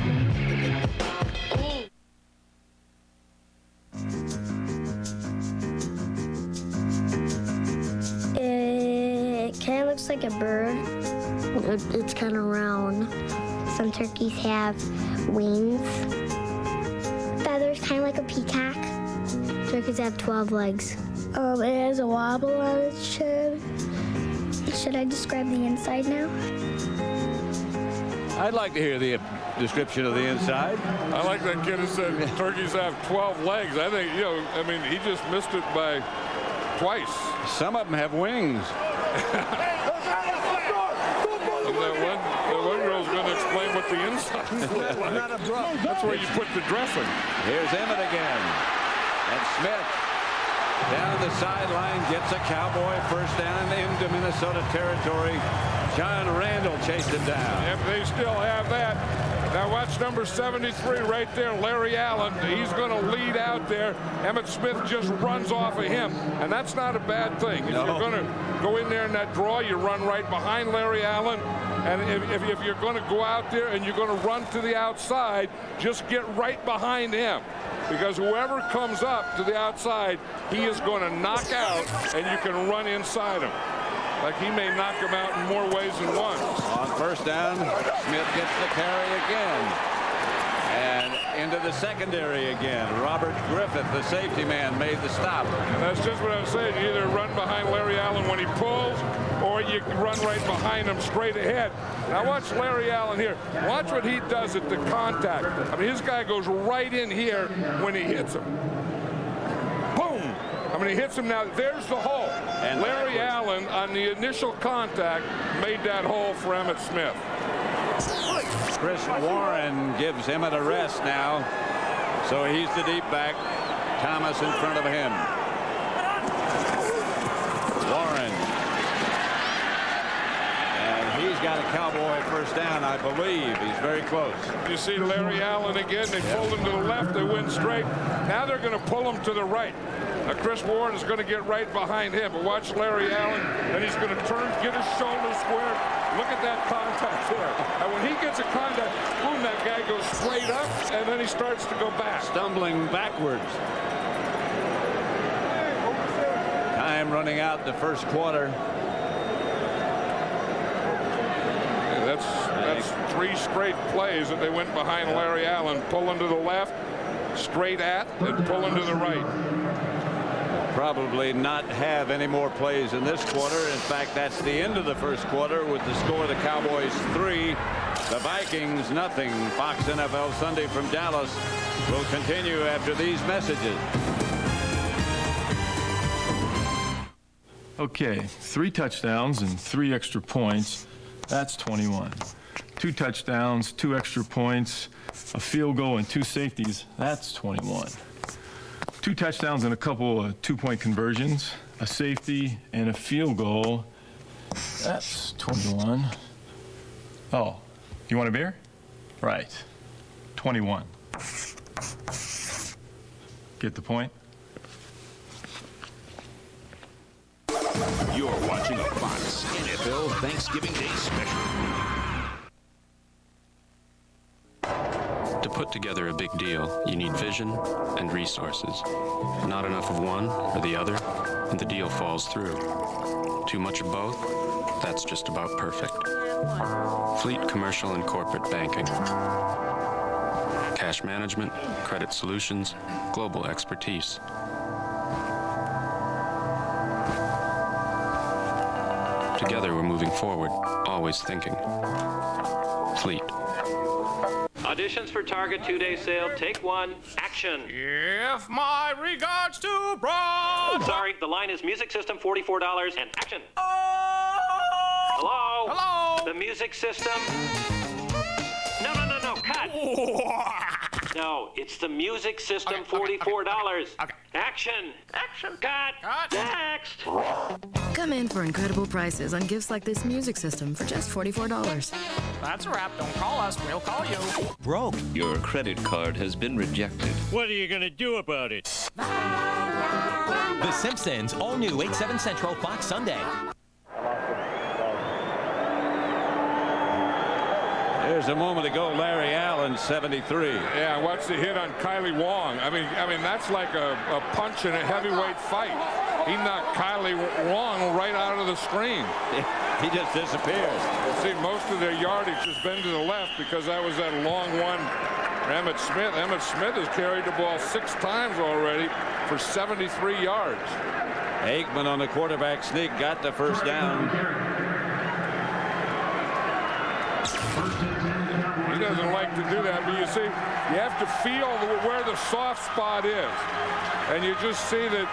It kind of looks like a bird. It's kind of round. Some turkeys have wings. Feathers, kind of like a peacock. Turkeys have 12 legs. It has a wobble on its chin. Should I describe the inside now? I'd like to hear the description of the inside. I like that kid who said turkeys have 12 legs. I think, I mean, he just missed it by twice. Some of them have wings. The one girl's going to explain what the inside is like. That's where you put the dressing. Here's Emmett again. And Smith down the sideline gets a Cowboy first down into Minnesota territory. John Randall chased him down. If they still have that. Now watch number 73 right there, Larry Allen. He's going to lead out there. Emmitt Smith just runs off of him, and that's not a bad thing. If you're going to go in there in that draw, you run right behind Larry Allen. And if you're going to go out there and you're going to run to the outside, just get right behind him. Because whoever comes up to the outside, he is going to knock out, and you can run inside him. Like he may knock him out in more ways than one. On first down, Smith gets the carry again. And into the secondary again. Robert Griffith, the safety man, made the stop. And that's just what I was saying. You either run behind Larry Allen when he pulls, or you run right behind him straight ahead. Now watch Larry Allen here. Watch what he does at the contact. I mean, his guy goes right in here when he hits him. Boom! I mean, he hits him now. There's the hole. And Larry Allen, on the initial contact, made that hole for Emmitt Smith. Chris Warren gives Emmett a rest now. So he's the deep back. Thomas in front of him. Warren. And he's got a Cowboy first down, I believe. He's very close. You see Larry Allen again. They pulled him to the left. They went straight. Now they're going to pull him to the right. Now Chris Warren is going to get right behind him. But watch Larry Allen. And he's going to turn, get his shoulder square. Look at that contact there. And when he gets a contact, boom, that guy goes straight up, and then he starts to go back. Stumbling backwards. Time running out the first quarter. That's 3 straight plays that they went behind Larry Allen, pulling to the left, straight at, and pulling to the right. Probably not have any more plays in this quarter. In fact, that's the end of the first quarter with the score: the Cowboys 3, the Vikings nothing. Fox NFL Sunday from Dallas will continue after these messages. Okay, 3 touchdowns and 3 extra points. That's 21. 2 touchdowns, 2 extra points, a field goal, and 2 safeties. That's 21. 2 touchdowns and a couple of 2-point conversions, a safety, and a field goal. That's 21. Oh, you want a beer? Right. 21. Get the point? You're watching a Fox NFL Thanksgiving Day special. To put together a big deal, you need vision and resources. Not enough of one or the other, and the deal falls through. Too much of both? That's just about perfect. Fleet Commercial and Corporate Banking. Cash management, credit solutions, global expertise. Together we're moving forward, always thinking. Fleet. Auditions for Target 2-day sale. Take 1. Action. If my regards to Broad. Sorry, the line is music system $44 and action. Oh! Hello? Hello? The music system. No, cut. No, it's the music system $44. Okay. Action. Cut. Next. Come in for incredible prices on gifts like this music system for just $44. That's a wrap. Don't call us. We'll call you. Broke. Your credit card has been rejected. What are you going to do about it? The Simpsons, all new 8/7 Central Fox Sunday. There's a moment ago, Larry Allen, 73. Yeah, watch the hit on Kylie Wong. I mean that's like a punch in a heavyweight fight. He knocked Kylie Wong right out of the screen. He just disappeared. You see, most of their yardage has been to the left because that was that long one for Emmitt Smith. Emmitt Smith has carried the ball 6 times already for 73 yards. Aikman on the quarterback sneak got the first down. He doesn't like to do that, but you see, you have to feel where the soft spot is. And you just see that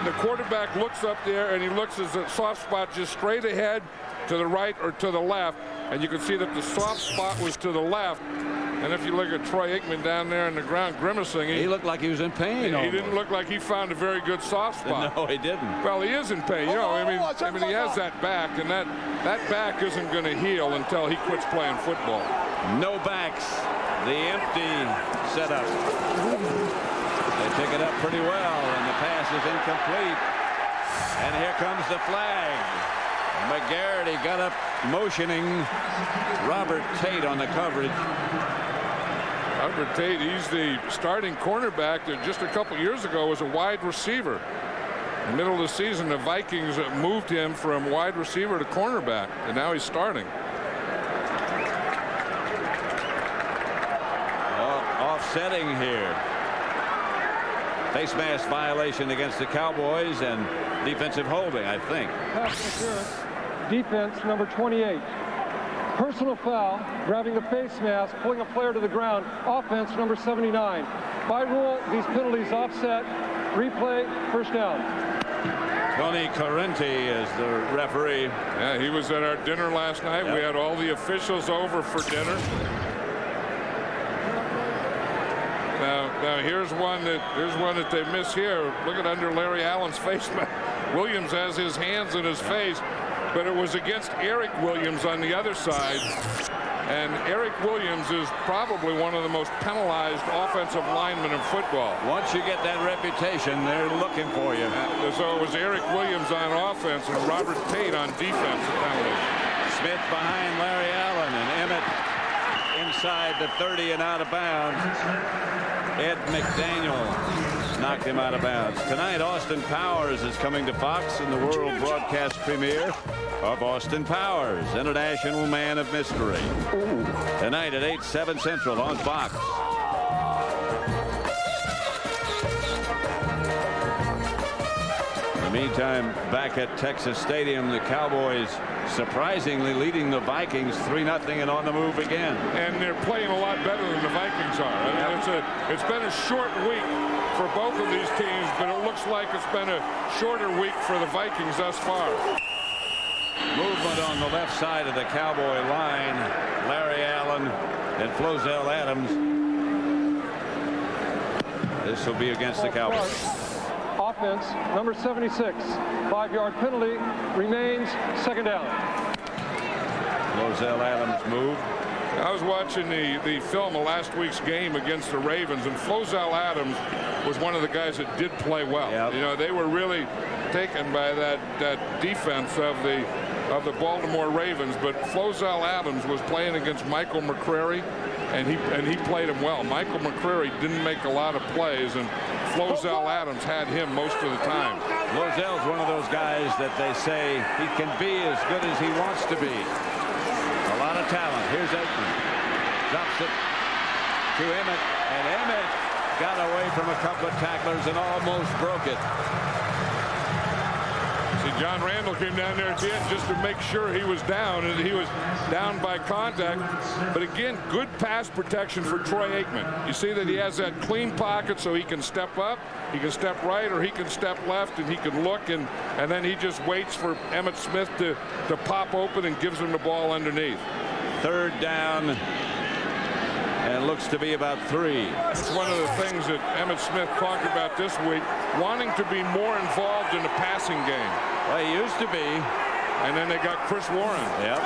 the quarterback looks up there and he looks at the soft spot just straight ahead to the right or to the left. And you can see that the soft spot was to the left. And if you look at Troy Aikman down there on the ground grimacing, he looked like he was in pain. He didn't look like he found a very good soft spot. No, he didn't. Well, he is in pain. You know, I mean, he has that back, and that back isn't going to heal until he quits playing football. No backs. The empty setup. They pick it up pretty well, and the pass is incomplete. And here comes the flag. McGarity got up motioning Robert Tate on the coverage. Robert Tate, he's the starting cornerback that just a couple years ago was a wide receiver. In the middle of the season, the Vikings moved him from wide receiver to cornerback, and now he's starting. Offsetting here. Face mask violation against the Cowboys and defensive holding, I think. Pass interference, defense number 28. Personal foul, grabbing the face mask, pulling a player to the ground, offense number 79. By rule, these penalties offset, replay, first down. Tony Correnti is the referee. Yeah, he was at our dinner last night. Yep. We had all the officials over for dinner. Now here's one that they miss here. Look at under Larry Allen's face mask. Williams has his hands in his face, but it was against Eric Williams on the other side. And Eric Williams is probably one of the most penalized offensive linemen in football. Once you get that reputation, they're looking for you. So it was Eric Williams on offense and Robert Tate on defense. Smith behind Larry Allen and Emmett inside the 30 and out of bounds. Ed McDaniel knocked him out of bounds. Tonight, Austin Powers is coming to Fox in the world broadcast premiere of Austin Powers, International Man of Mystery. Ooh. Tonight at 8, 7 Central on Fox. In the meantime, back at Texas Stadium, the Cowboys surprisingly leading the Vikings 3-0 and on the move again. And they're playing a lot better than the Vikings are. I mean, it's been a short week for both of these teams, but it looks like it's been a shorter week for the Vikings thus far. Movement on the left side of the Cowboy line. Larry Allen and Flozell Adams. This will be against the Cowboys. Offense, number 76. 5-yard penalty, remains second down. Flozell Adams moved. I was watching the film of last week's game against the Ravens, and Flozell Adams was one of the guys that did play well. Yep. You know, they were really taken by that defense of the Baltimore Ravens, but Flozell Adams was playing against Michael McCrary, and he played him well. Michael McCrary didn't make a lot of plays, and Flozell Adams had him most of the time. Flozell's one of those guys that they say he can be as good as he wants to be. A lot of talent. Here's Aikman. Drops it to Emmett, and Emmett got away from a couple of tacklers and almost broke it. See, John Randall came down there at the end just to make sure he was down, and he was down by contact. But again, good pass protection for Troy Aikman. You see that he has that clean pocket so he can step up, he can step right, or he can step left, and he can look, and then he just waits for Emmitt Smith to pop open and gives him the ball underneath. Third down, and looks to be about 3. It's one of the things that Emmitt Smith talked about this week, wanting to be more involved in the passing game. Well, he used to be. And then they got Chris Warren. Yep.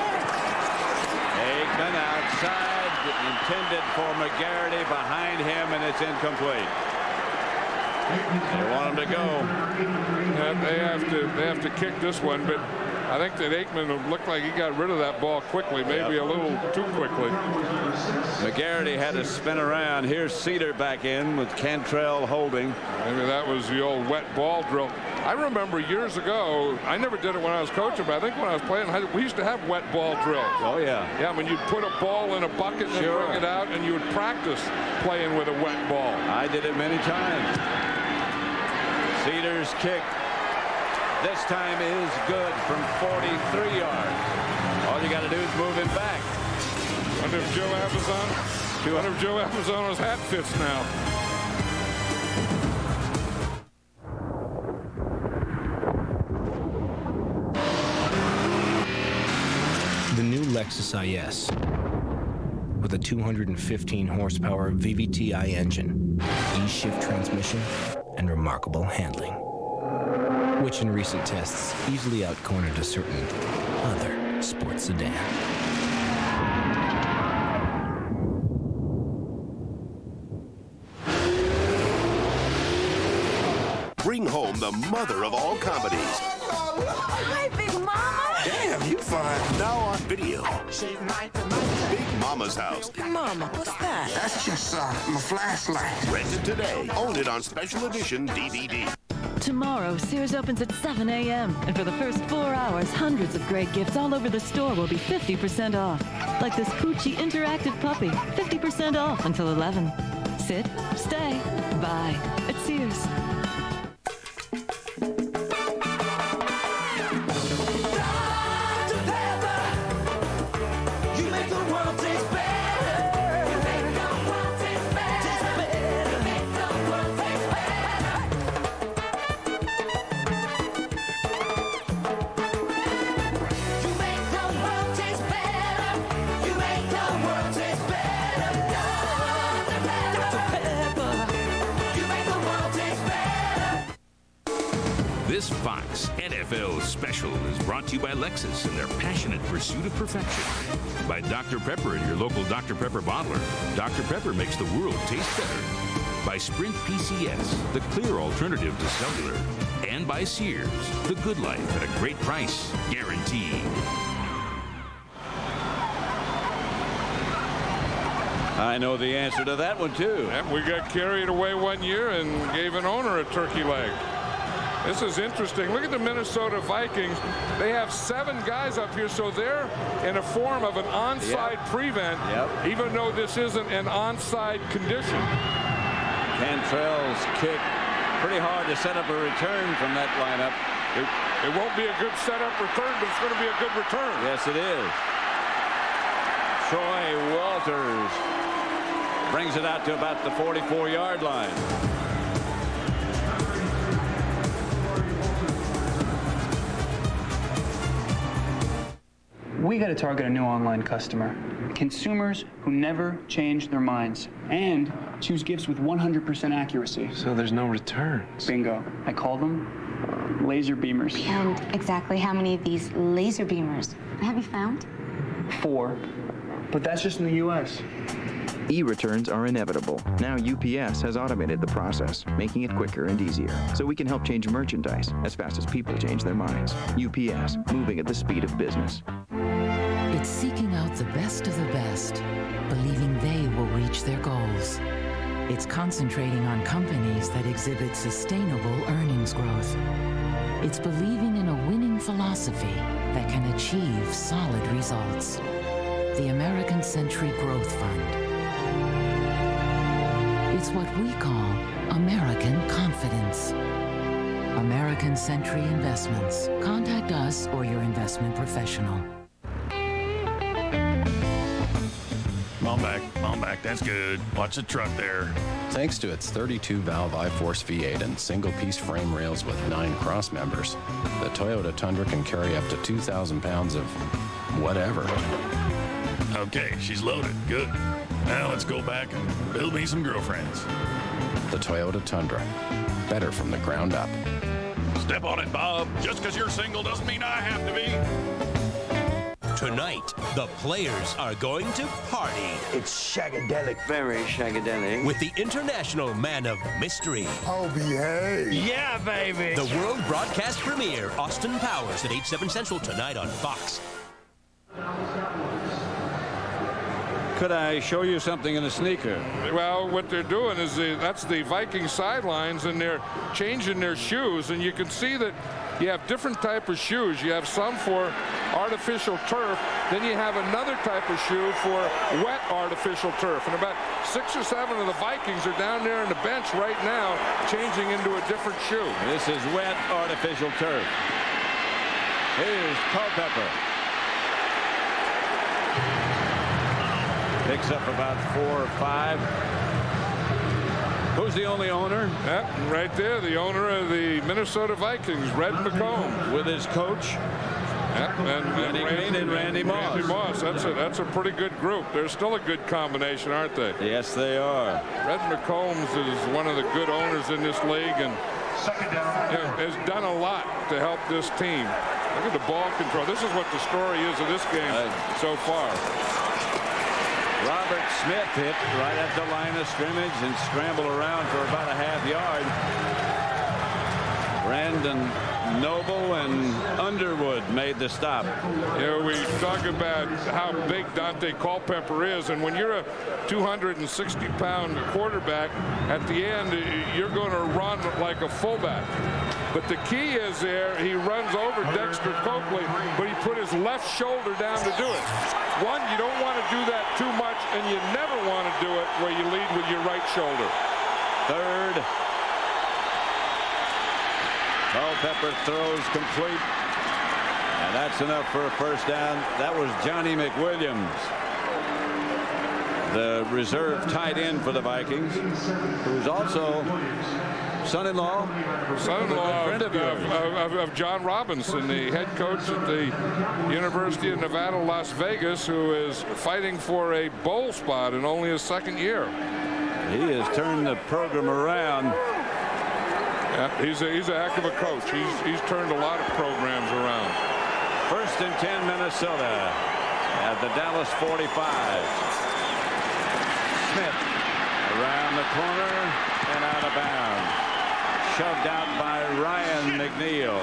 Aikman outside, intended for McGarity, behind him, and it's incomplete. They want him to go. And they have to kick this one, but I think that Aikman looked like he got rid of that ball quickly, maybe a little too quickly. McGarity had to spin around. Here's Cedar back in with Cantrell holding. Maybe that was the old wet ball drill. I remember years ago, I never did it when I was coaching, but I think when I was playing, we used to have wet ball drills. Oh, yeah. Yeah, when you'd put a ball in a bucket and bring it out, and you would practice playing with a wet ball. I did it many times. Cedars kick. This time is good from 43 yards. All you got to do is move him back. Wonder if Joe Avisano's hat fits now. The new Lexus IS with a 215 horsepower VVTi engine, E-shift transmission, and remarkable handling, which in recent tests easily outcornered a certain other sports sedan. Bring home the mother of all comedies. Hi, Big Mama. Damn, you fine. Now on video. Big Mama's House. Mama, what's that? That's just my flashlight. Rent it today. Own it on special edition DVD. Tomorrow, Sears opens at 7 a.m. And for the first 4 hours, hundreds of great gifts all over the store will be 50% off. Like this Poochie interactive puppy, 50% off until 11. Sit, stay, buy at Sears. This Fox NFL special is brought to you by Lexus and their passionate pursuit of perfection. By Dr. Pepper and your local Dr. Pepper bottler. Dr. Pepper makes the world taste better. By Sprint PCS, the clear alternative to cellular. And by Sears, the good life at a great price, guaranteed. I know the answer to that one, too. Yep, we got carried away one year and gave an owner a turkey leg. This is interesting. Look at the Minnesota Vikings. They have 7 guys up here, so they're in a form of an onside prevent, even though this isn't an onside condition. Cantrell's kick, pretty hard to set up a return from that lineup. It won't be a good setup return, but it's going to be a good return. Yes, it is. Troy Walters brings it out to about the 44-yard line. We got to target a new online customer. Consumers who never change their minds and choose gifts with 100% accuracy. So there's no returns. Bingo. I call them laser beamers. And exactly how many of these laser beamers have you found? 4. But that's just in the U.S. E-returns are inevitable. Now UPS has automated the process, making it quicker and easier, so we can help change merchandise as fast as people change their minds. UPS, moving at the speed of business. It's seeking out the best of the best, believing they will reach their goals. It's concentrating on companies that exhibit sustainable earnings growth. It's believing in a winning philosophy that can achieve solid results. The American Century Growth Fund. It's what we call American confidence. American Century Investments. Contact us or your investment professional. Come on back, that's good. Watch the truck there. Thanks to its 32-valve I-Force V8 and single-piece frame rails with 9 cross members, the Toyota Tundra can carry up to 2,000 pounds of whatever. Okay, she's loaded. Good. Now let's go back and build me some girlfriends. The Toyota Tundra. Better from the ground up. Step on it, Bob. Just because you're single doesn't mean I have to be. Tonight, the players are going to party. It's shagadelic. Very shagadelic. With the international man of mystery. Oh, behave. Yeah, baby. The world broadcast premiere, Austin Powers at 8/7 Central tonight on Fox. Could I show you something in a sneaker? Well, what they're doing is that's the Viking sidelines, and they're changing their shoes, and you can see that you have different type of shoes. You have some for artificial turf, then you have another type of shoe for wet artificial turf, and about 6 or 7 of the Vikings are down there on the bench right now changing into a different shoe. This is wet artificial turf. Here's Culpepper. Picks up about 4 or 5. Who's the only owner? Yep, right there, the owner of the Minnesota Vikings, Red McComb. With his coach. Yep, and Randy Moss. Randy Moss. That's a pretty good group. They're still a good combination, aren't they? Yes, they are. Red McCombs is one of the good owners in this league and has done a lot to help this team. Look at the ball control. This is what the story is of this game so far. Robert Smith hit right at the line of scrimmage and scrambled around for about a half yard. Brandon Noble and Underwood made the stop. We talk about how big Dante Culpepper is, and when you're a 260-pound quarterback, at the end, you're going to run like a fullback. But the key is there, he runs over Dexter Coakley, but he put his left shoulder down to do it. One, you don't want to do that too much, and you never want to do it where you lead with your right shoulder. Third. Culpepper throws complete, and that's enough for a first down. That was Johnny McWilliams, the reserve tight end for the Vikings, who's also son-in-law of John Robinson, the head coach at the University of Nevada, Las Vegas, who is fighting for a bowl spot in only his second year. He has turned the program around. Yeah, he's a heck of a coach. He's turned a lot of programs around. 1st and 10 Minnesota at the Dallas 45. Smith around the corner and out of bounds. Shoved out by Ryan McNeil.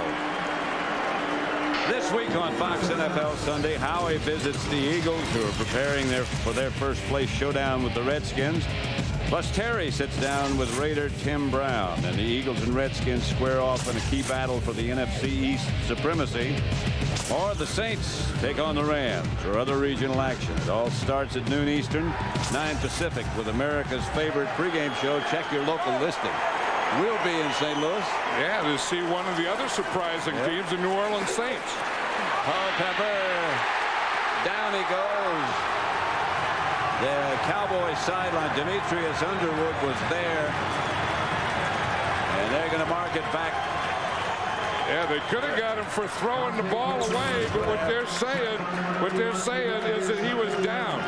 This week on Fox NFL Sunday, Howie visits the Eagles, who are preparing for their first place showdown with the Redskins. Plus, Terry sits down with Raider Tim Brown, and the Eagles and Redskins square off in a key battle for the NFC East supremacy. Or the Saints take on the Rams, or other regional actions. All starts at noon Eastern, 9 Pacific, with America's favorite pregame show. Check your local listing. We'll be in St. Louis. Yeah, to see one of the other surprising teams, the New Orleans Saints. Culpepper, down he goes. The Cowboys sideline, Demetrius Underwood was there, and they're going to mark it back. Yeah, they could have got him for throwing the ball away, but what they're saying is that he was down.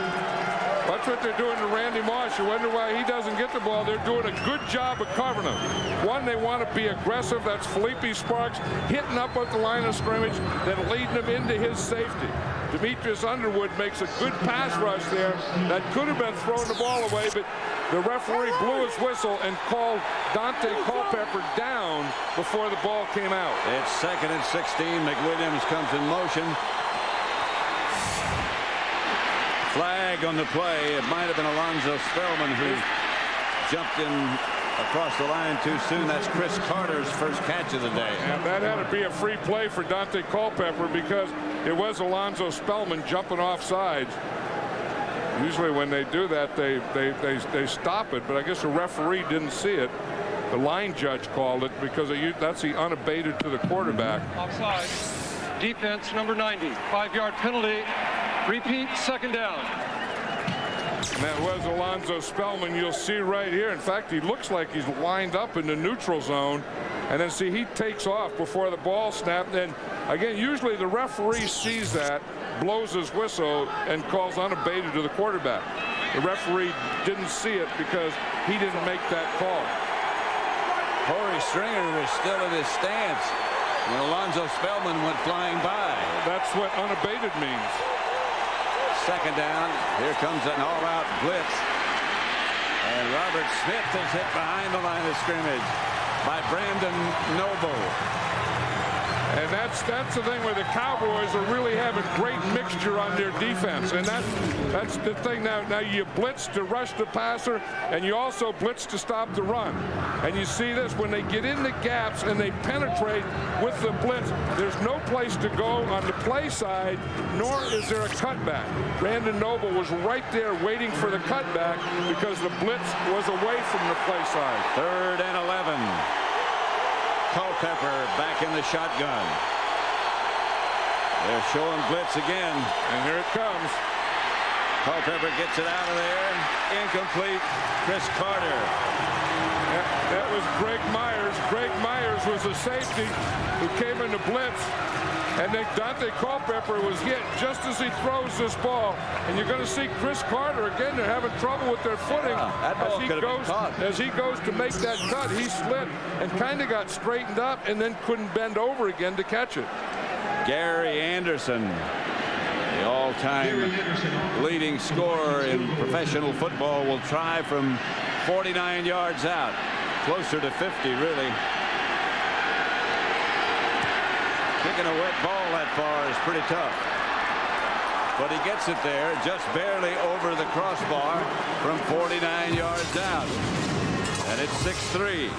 That's what they're doing to Randy Moss. You wonder why he doesn't get the ball. They're doing a good job of covering him. One, they want to be aggressive. That's Felipe Sparks hitting up at the line of scrimmage, then leading him into his safety. Demetrius Underwood makes a good pass rush there. That could have been throwing the ball away, but the referee blew his whistle and called Dante Culpepper down before the ball came out. It's 2nd and 16. McWilliams comes in motion. Flag on the play. It might have been Alonzo Spellman who jumped in across the line too soon. That's Chris Carter's first catch of the day. And that had to be a free play for Dante Culpepper because it was Alonzo Spellman jumping off sides. Usually when they do that, they stop it, but I guess the referee didn't see it. The line judge called it because that's the unabated to the quarterback. Offside. Defense number 90. 5-yard penalty. Repeat, 2nd down. And that was Alonzo Spellman. You'll see right here. In fact, he looks like he's lined up in the neutral zone. And then see, he takes off before the ball snapped. And again, usually the referee sees that, blows his whistle, and calls unabated to the quarterback. The referee didn't see it because he didn't make that call. Corey Stringer was still in his stance when Alonzo Spellman went flying by. That's what unabated means. 2nd down. Here comes an all-out blitz. And Robert Smith is hit behind the line of scrimmage by Brandon Noble. And that's the thing where the Cowboys are really having great mixture on their defense. And that's the thing now. Now you blitz to rush the passer, and you also blitz to stop the run. And you see this when they get in the gaps and they penetrate with the blitz. There's no place to go on the play side, nor is there a cutback. Brandon Noble was right there waiting for the cutback because the blitz was away from the play side. 3rd and 11. Culpepper back in the shotgun. They're showing blitz again. And here it comes. Culpepper gets it out of there. Incomplete. Chris Carter. That was Greg Myers. Greg Myers was a safety who came in the blitz. And then Dante Culpepper was hit just as he throws this ball. And you're going to see Chris Carter again. They're having trouble with their footing. As he goes to make that cut, he slid and kind of got straightened up and then couldn't bend over again to catch it. Gary Anderson, the all-time leading scorer in professional football, will try from 49 yards out. Closer to 50, really. Kicking a wet ball that far is pretty tough. But he gets it there just barely over the crossbar from 49 yards out. And it's 6-3.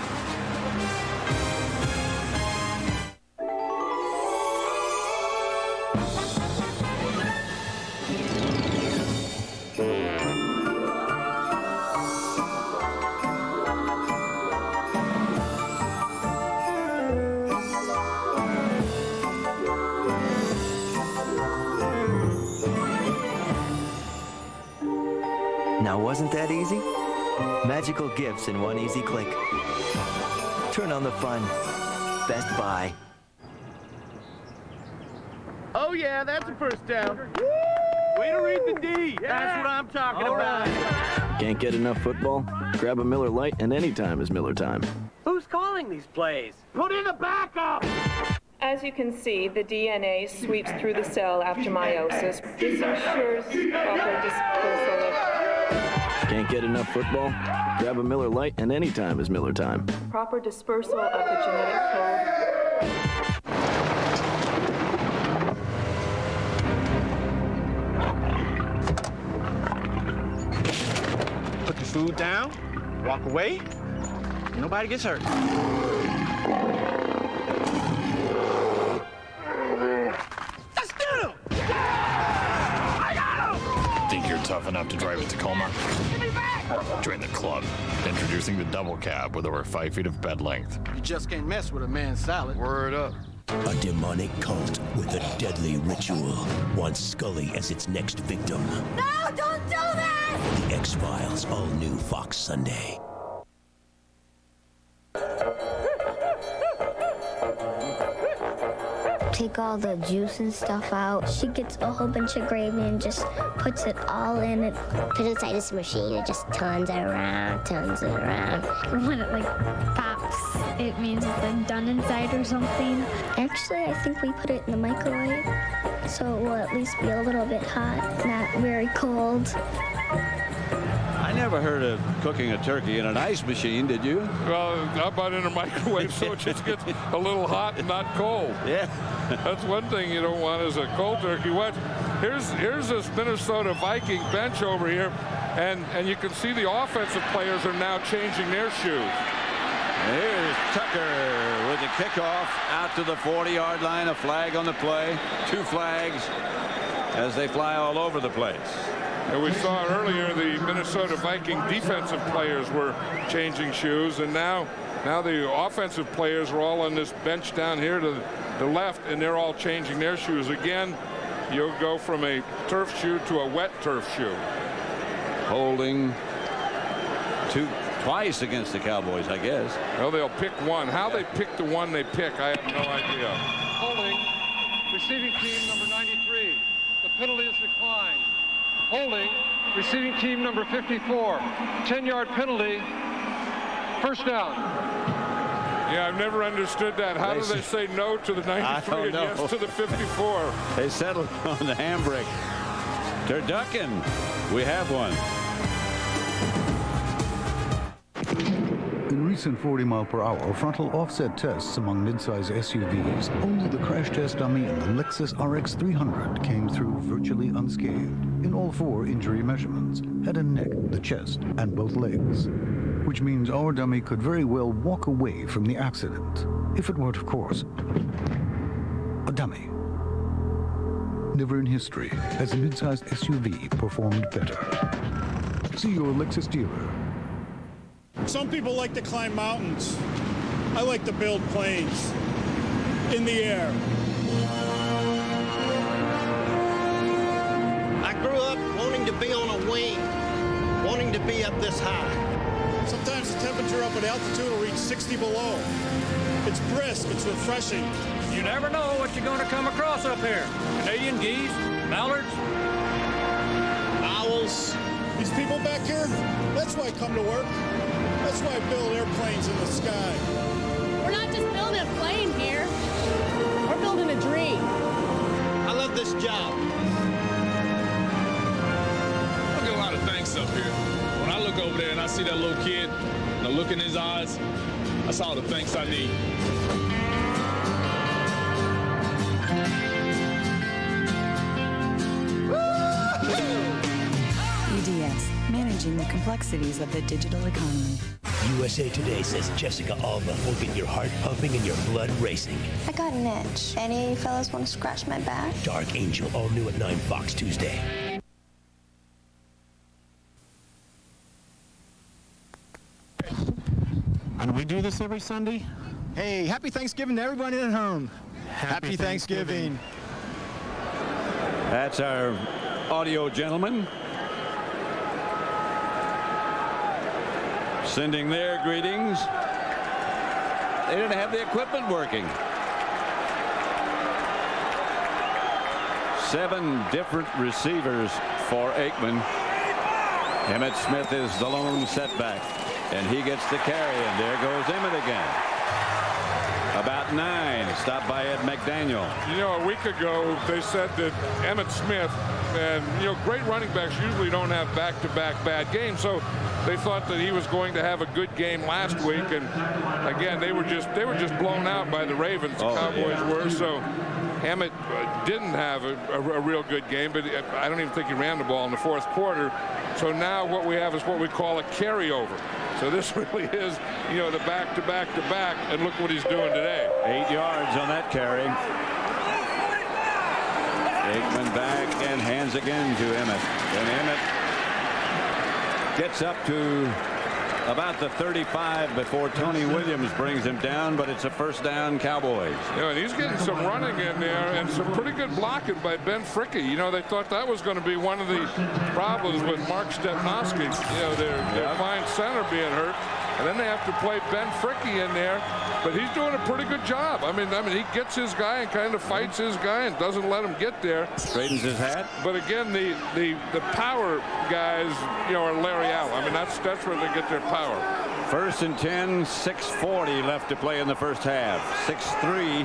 Now, wasn't that easy? Magical gifts in one easy click. Turn on the fun. Best Buy. Oh, yeah, that's a first down. Woo! Way to read the D. Yeah. That's what I'm talking about. Can't get enough football? Grab a Miller Lite, and any time is Miller time. Who's calling these plays? Put in a backup! As you can see, the DNA sweeps through the cell after meiosis. This ensures proper disposal of... Can't get enough football? Grab a Miller Lite, and any time is Miller time. Proper dispersal of the genetic code. Put the food down, walk away, nobody gets hurt. Let's get him! I got him! Think you're tough enough to drive a Tacoma? Give me back! Join the club. Introducing the double cab with over 5 feet of bed length. You just can't mess with a man's salad. Word up. A demonic cult with a deadly ritual wants Scully as its next victim. No, don't do this! The X-Files, all new Fox Sunday. Take all the juice and stuff out. She gets a whole bunch of gravy and just puts it all in it. Put it inside this machine, it just turns it around. When it pops, it means it's done inside or something. Actually, I think we put it in the microwave, so it will at least be a little bit hot, not very cold. I never heard of cooking a turkey in an ice machine, did you? Well, how about in a microwave so it just gets a little hot and not cold? Yeah. That's one thing you don't want is a cold turkey. Here's this Minnesota Viking bench over here, and you can see the offensive players are now changing their shoes. Here's Tucker with the kickoff out to the 40-yard line. A flag on the play. 2 flags as they fly all over the place. And we saw earlier the Minnesota Viking defensive players were changing shoes, and now the offensive players are all on this bench down here to the left, and they're all changing their shoes. Again, you'll go from a turf shoe to a wet turf shoe. Holding twice against the Cowboys, I guess. Well, they'll pick one. How they pick the one they pick, I have no idea. Holding, receiving team number 93. The penalty is declined. Holding, receiving team number 54. 10-yard penalty. First down. Yeah, I've never understood that. How do they say no to the 93 and yes to the 54? They settled on the handbrake. Turducken, we have one. In recent 40-mile-per-hour frontal offset tests among midsize SUVs, only the crash test dummy in the Lexus RX 300 came through virtually unscathed in all 4 injury measurements: head and neck, the chest, and both legs. Which means our dummy could very well walk away from the accident, if it weren't, of course, a dummy. Never in history has a mid-sized SUV performed better. See your Lexus dealer. Some people like to climb mountains. I like to build planes in the air. I grew up wanting to be on a wing, wanting to be up this high. Sometimes the temperature up at altitude will reach 60 below. It's brisk, it's refreshing. You never know what you're going to come across up here. Canadian geese, mallards, owls. These people back here, that's why I come to work. That's why I build airplanes in the sky. We're not just building a plane here. We're building a dream. I love this job. I get a lot of thanks up here. When I look over there and I see that little kid, and I look in his eyes, that's all the thanks I need. managing the complexities of the digital economy. USA Today says Jessica Alba will get your heart pumping and your blood racing. I got an itch. Any fellas want to scratch my back? Dark Angel, all new at 9 Fox Tuesday. And we do this every Sunday? Hey, happy Thanksgiving to everyone at home. Happy Thanksgiving. That's our audio gentleman sending their greetings. They didn't have the equipment working. 7 different receivers for Aikman. Emmitt Smith is the lone setback, and he gets the carry, and there goes Emmitt again. About 9, stopped by Ed McDaniel. You know, a week ago, they said that Emmitt Smith, and, you know, great running backs usually don't have back-to-back bad games, so they thought that he was going to have a good game last week, and again, they were just blown out by the Ravens. The Cowboys were, so Emmitt didn't have a real good game, but I don't even think he ran the ball in the fourth quarter. So now what we have is what we call a carryover. So this really is, you know, the back-to-back-to-back, and look what he's doing today. 8 yards on that carry. Aikman back and hands again to Emmitt. And Emmitt gets up to about the 35 before Tony Williams brings him down, but it's a first down, Cowboys. Yeah, and he's getting some running in there and some pretty good blocking by Ben Fricke. You know, they thought that was going to be one of the problems with Mark Stepnoski. You know, their fine center being hurt, and then they have to play Ben Fricke in there, but he's doing a pretty good job. I mean, he gets his guy and kind of fights his guy and doesn't let him get there. Straightens his hat. But again, the power guys, you know, are Larry Allen. I mean, that's where they get their power. 1st and 10, 6:40 left to play in the first half. 6-3,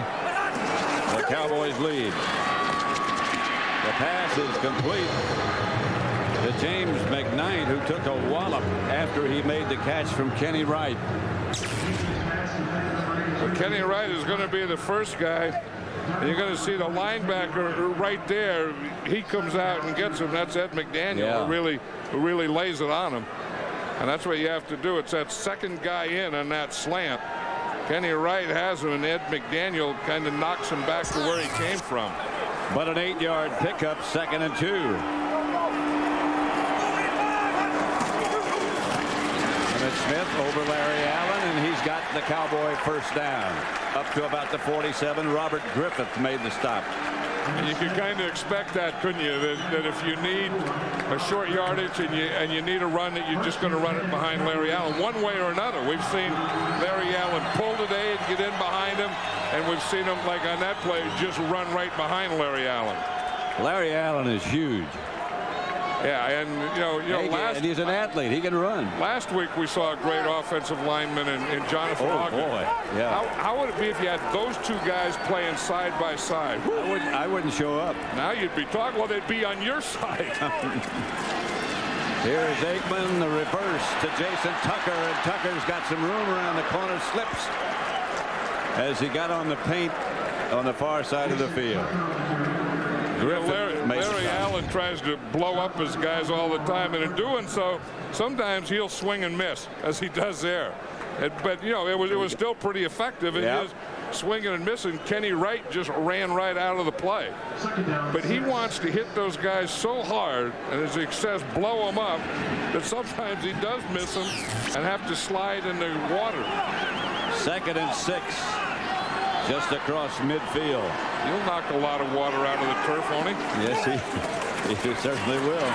the Cowboys lead. The pass is complete to James McKnight, who took a wallop after he made the catch from Kenny Wright. Well, Kenny Wright is going to be the first guy. And you're going to see the linebacker right there. He comes out and gets him. That's Ed McDaniel who really lays it on him. And that's what you have to do. It's that second guy in on that slant. Kenny Wright has him, and Ed McDaniel kind of knocks him back to where he came from. But an 8-yard pickup, 2nd and 2. Emmitt Smith over Larry Allen, and he's got the Cowboy first down. Up to about the 47, Robert Griffith made the stop. And you could kind of expect that, couldn't you? That if you need a short yardage and you need a run, that you're just going to run it behind Larry Allen one way or another. We've seen Larry Allen pull today and get in behind him, and we've seen him, like on that play, just run right behind Larry Allen. Larry Allen is huge. Yeah, and and he's an athlete. He can run. Last week we saw a great offensive lineman in Jonathan Ogden. Oh boy, yeah. How would it be if you had those two guys playing side by side? I wouldn't show up. Now you'd be talking. Well, they'd be on your side. Here is Aikman, the reverse to Jason Tucker, and Tucker's got some room around the corner, slips as he got on the paint on the far side of the field. Larry Allen tries to blow up his guys all the time, and in doing so, sometimes he'll swing and miss, as he does there. But you know, it was still pretty effective. It is swinging and missing. Kenny Wright just ran right out of the play. But he wants to hit those guys so hard, and as he says, blow them up, that sometimes he does miss them and have to slide in the water. 2nd and 6. Just across midfield. He'll knock a lot of water out of the turf, won't he? Yes, he certainly will.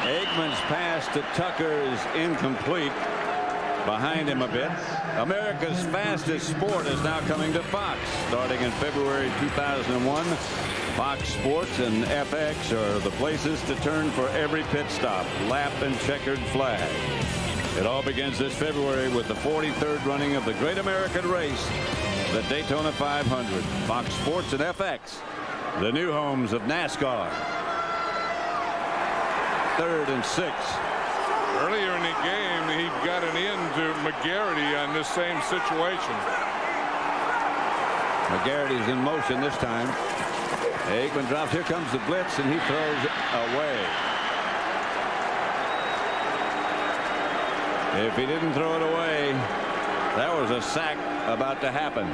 Aikman's pass to Tucker is incomplete. Behind him a bit. America's fastest sport is now coming to Fox. Starting in February 2001, Fox Sports and FX are the places to turn for every pit stop, lap, and checkered flag. It all begins this February with the 43rd running of the Great American Race, the Daytona 500. Fox Sports and FX, the new homes of NASCAR. 3rd and 6. Earlier in the game, he got an in to McGarity on this same situation. McGarity's in motion this time. Aikman drops. Here comes the blitz, and he throws away. If he didn't throw it away, that was a sack about to happen.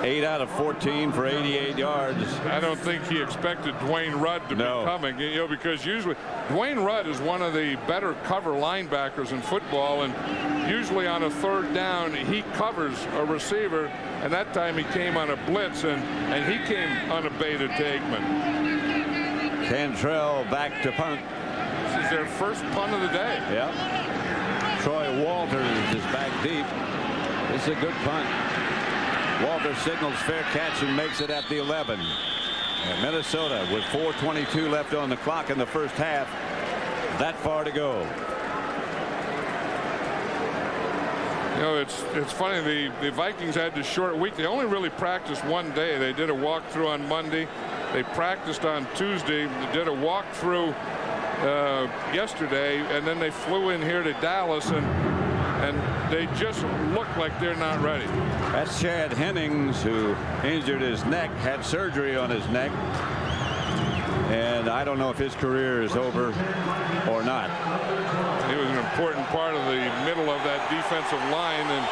8 out of 14 for 88 yards. I don't think he expected Dwayne Rudd to be coming, because usually Dwayne Rudd is one of the better cover linebackers in football, and usually on a third down he covers a receiver, and that time he came on a blitz, and he came unabated to Aikman. Cantrell back to punt. This is their first punt of the day. Yep. Troy Walters is back deep. This is a good punt. Walters signals fair catch and makes it at the 11. And Minnesota with 4:22 left on the clock in the first half. That far to go. It's funny. The Vikings had this short week. They only really practiced one day. They did a walkthrough on Monday. They practiced on Tuesday. They did a walkthrough yesterday, and then they flew in here to Dallas, and they just look like they're not ready. That's Chad Hennings, who injured his neck, had surgery on his neck, and I don't know if his career is over or not. He was an important part of the middle of that defensive line, and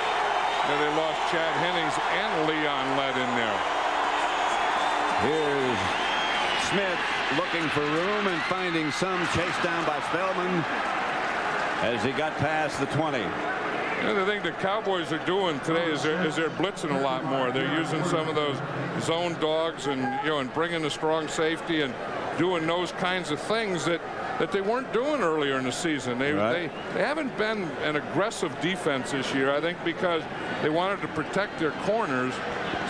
they lost Chad Hennings and Leon Lett in there. Here's Smith looking for room and finding some, chased down by Spellman as he got past the 20. The thing the Cowboys are doing today is they're blitzing a lot more. They're using some of those zone dogs and bringing a strong safety and doing those kinds of things that they weren't doing earlier in the season. They haven't been an aggressive defense this year, I think, because they wanted to protect their corners,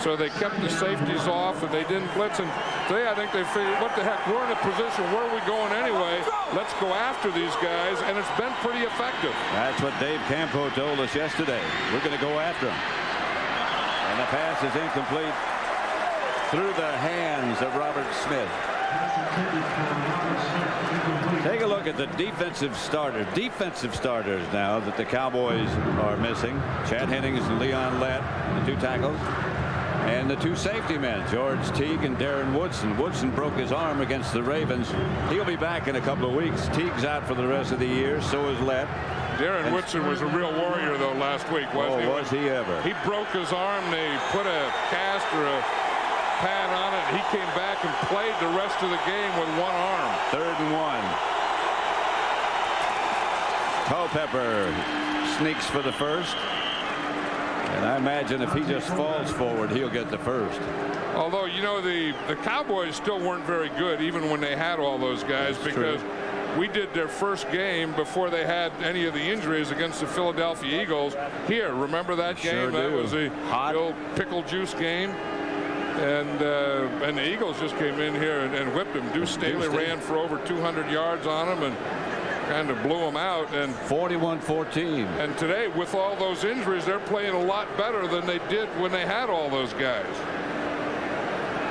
so they kept the safeties off and they didn't blitz. And today I think they figured, what the heck, we're in a position, where are we going anyway? Let's go after these guys, and it's been pretty effective. That's what Dave Campo told us yesterday. We're going to go after them. And the pass is incomplete through the hands of Robert Smith. Take a look at the defensive starters now that the Cowboys are missing. Chad Hennings and Leon Lett, the 2 tackles. And the 2 safety men, George Teague and Darren Woodson. Woodson broke his arm against the Ravens. He'll be back in a couple of weeks. Teague's out for the rest of the year. So is Lett. Darren Woodson was a real warrior, though, last week, wasn't he? Was he ever? He broke his arm. They put a cast or a pad on it. He came back and played the rest of the game with one arm. 3rd and 1. Culpepper sneaks for the first. And I imagine if he just falls forward, he'll get the first. Although, the Cowboys still weren't very good, even when they had all those guys. That's because we did their first game before they had any of the injuries against the Philadelphia Eagles. Here, remember that game? That was the old pickle juice game. And the Eagles just came in here and whipped them. Deuce Staley ran for over 200 yards on them and kind of blew them out. And 41-14. And today, with all those injuries, they're playing a lot better than they did when they had all those guys.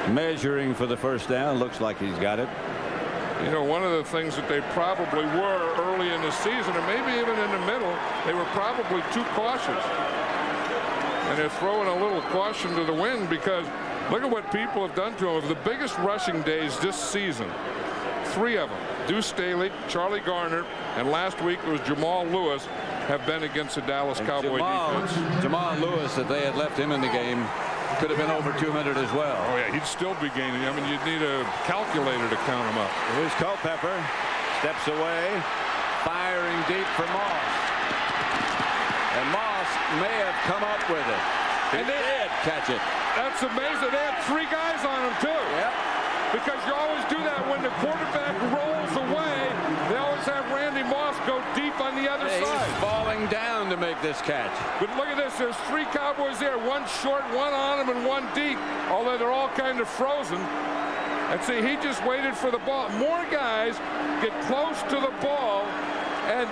Measuring for the first down. Looks like he's got it. One of the things that they probably were early in the season, or maybe even in the middle, they were probably too cautious. And they're throwing a little caution to the wind, because look at what people have done to him. Of the biggest rushing days this season, 3 of them, Deuce Staley, Charlie Garner, and last week it was Jamal Lewis, have been against the Dallas Cowboy defense. Jamal Lewis, if they had left him in the game, could have been over 200 as well. Oh, yeah, he'd still be gaining. I mean, you'd need a calculator to count him up. Here's Culpepper, steps away, firing deep for Moss. And Moss may have come up with it. And they did catch it. That's amazing. They had 3 guys on him, too. Yep. Because you always do that when the quarterback rolls away. They always have Randy Moss go deep on the other side. He's falling down to make this catch. But look at this. There's 3 Cowboys there. 1 short, 1 on him, and 1 deep. Although they're all kind of frozen. And see, he just waited for the ball. More guys get close to the ball and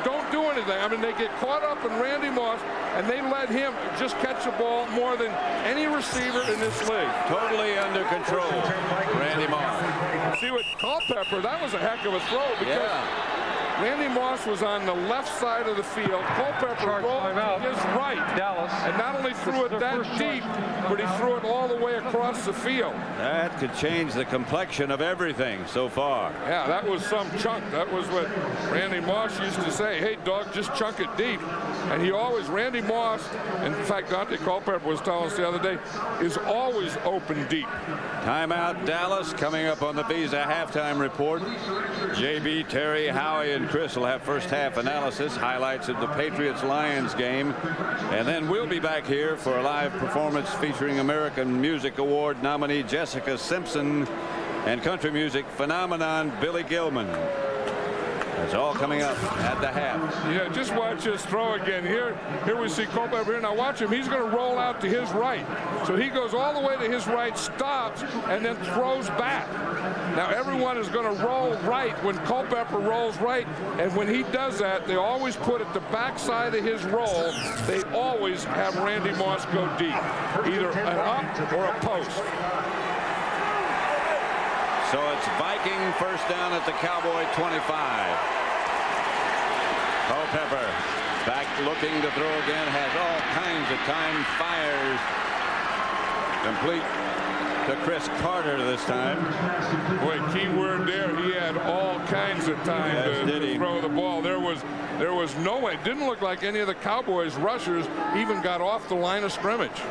don't do anything. I mean, they get caught up in Randy Moss, and they let him just catch the ball more than any receiver in this league. Totally under control, Randy Moss. See what Culpepper, that was a heck of a throw, because Randy Moss was on the left side of the field. Culpepper rolled to his right. Dallas. And not only threw it that deep, but he threw it all the way across the field. That could change the complexion of everything so far. Yeah, that was some chunk. That was what Randy Moss used to say. Hey, dog, just chunk it deep. And he always, Randy Moss, in fact, Dante Culpepper was telling us the other day, is always open deep. Timeout, Dallas. Coming up on the Visa halftime report. JB, Terry, Howie, and Chris will have first half analysis, highlights of the Patriots-Lions game. And then we'll be back here for a live performance featuring American Music Award nominee Jessica Simpson and country music phenomenon Billy Gilman. It's all coming up at the half. Yeah, just watch this throw again. Here we see Culpepper here. Now watch him. He's going to roll out to his right. So he goes all the way to his right, stops, and then throws back. Now everyone is going to roll right when Culpepper rolls right. And when he does that, they always put at the backside of his roll, they always have Randy Moss go deep, either an up or a post. So it's Viking first down at the Cowboy 25. Culpepper back looking to throw again, has all kinds of time, fires. Complete to Chris Carter this time. Boy, key word there. He had all kinds of time to throw the ball. There was no way. It didn't look like any of the Cowboys rushers even got off the line of scrimmage.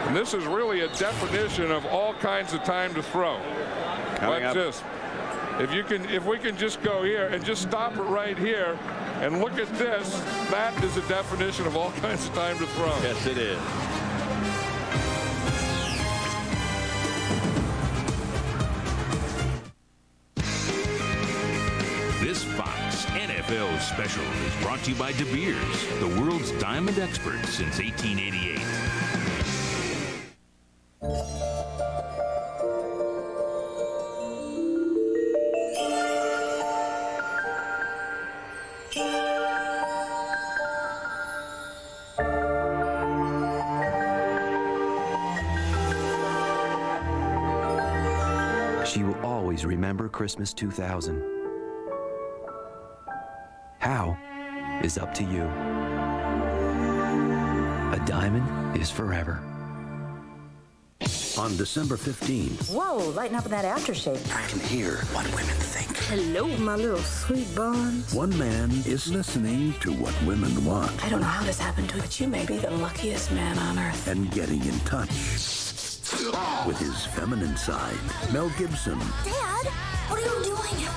And this is really a definition of all kinds of time to throw. Watch this. If we can just go here and just stop it right here and look at this, that is a definition of all kinds of time to throw. Yes, it is. This Fox NFL special is brought to you by De Beers, the world's diamond expert since 1888. She will always remember Christmas 2000. How is up to you. A diamond is forever. On December 15th, Whoa, lighten up in that aftershave. I can hear what women think. Hello, my little sweet buns. One man is listening to what women want I don't know how this happened to you, but you may be the luckiest man on earth. and getting in touch with his feminine side. Mel Gibson, Dad, what are you doing?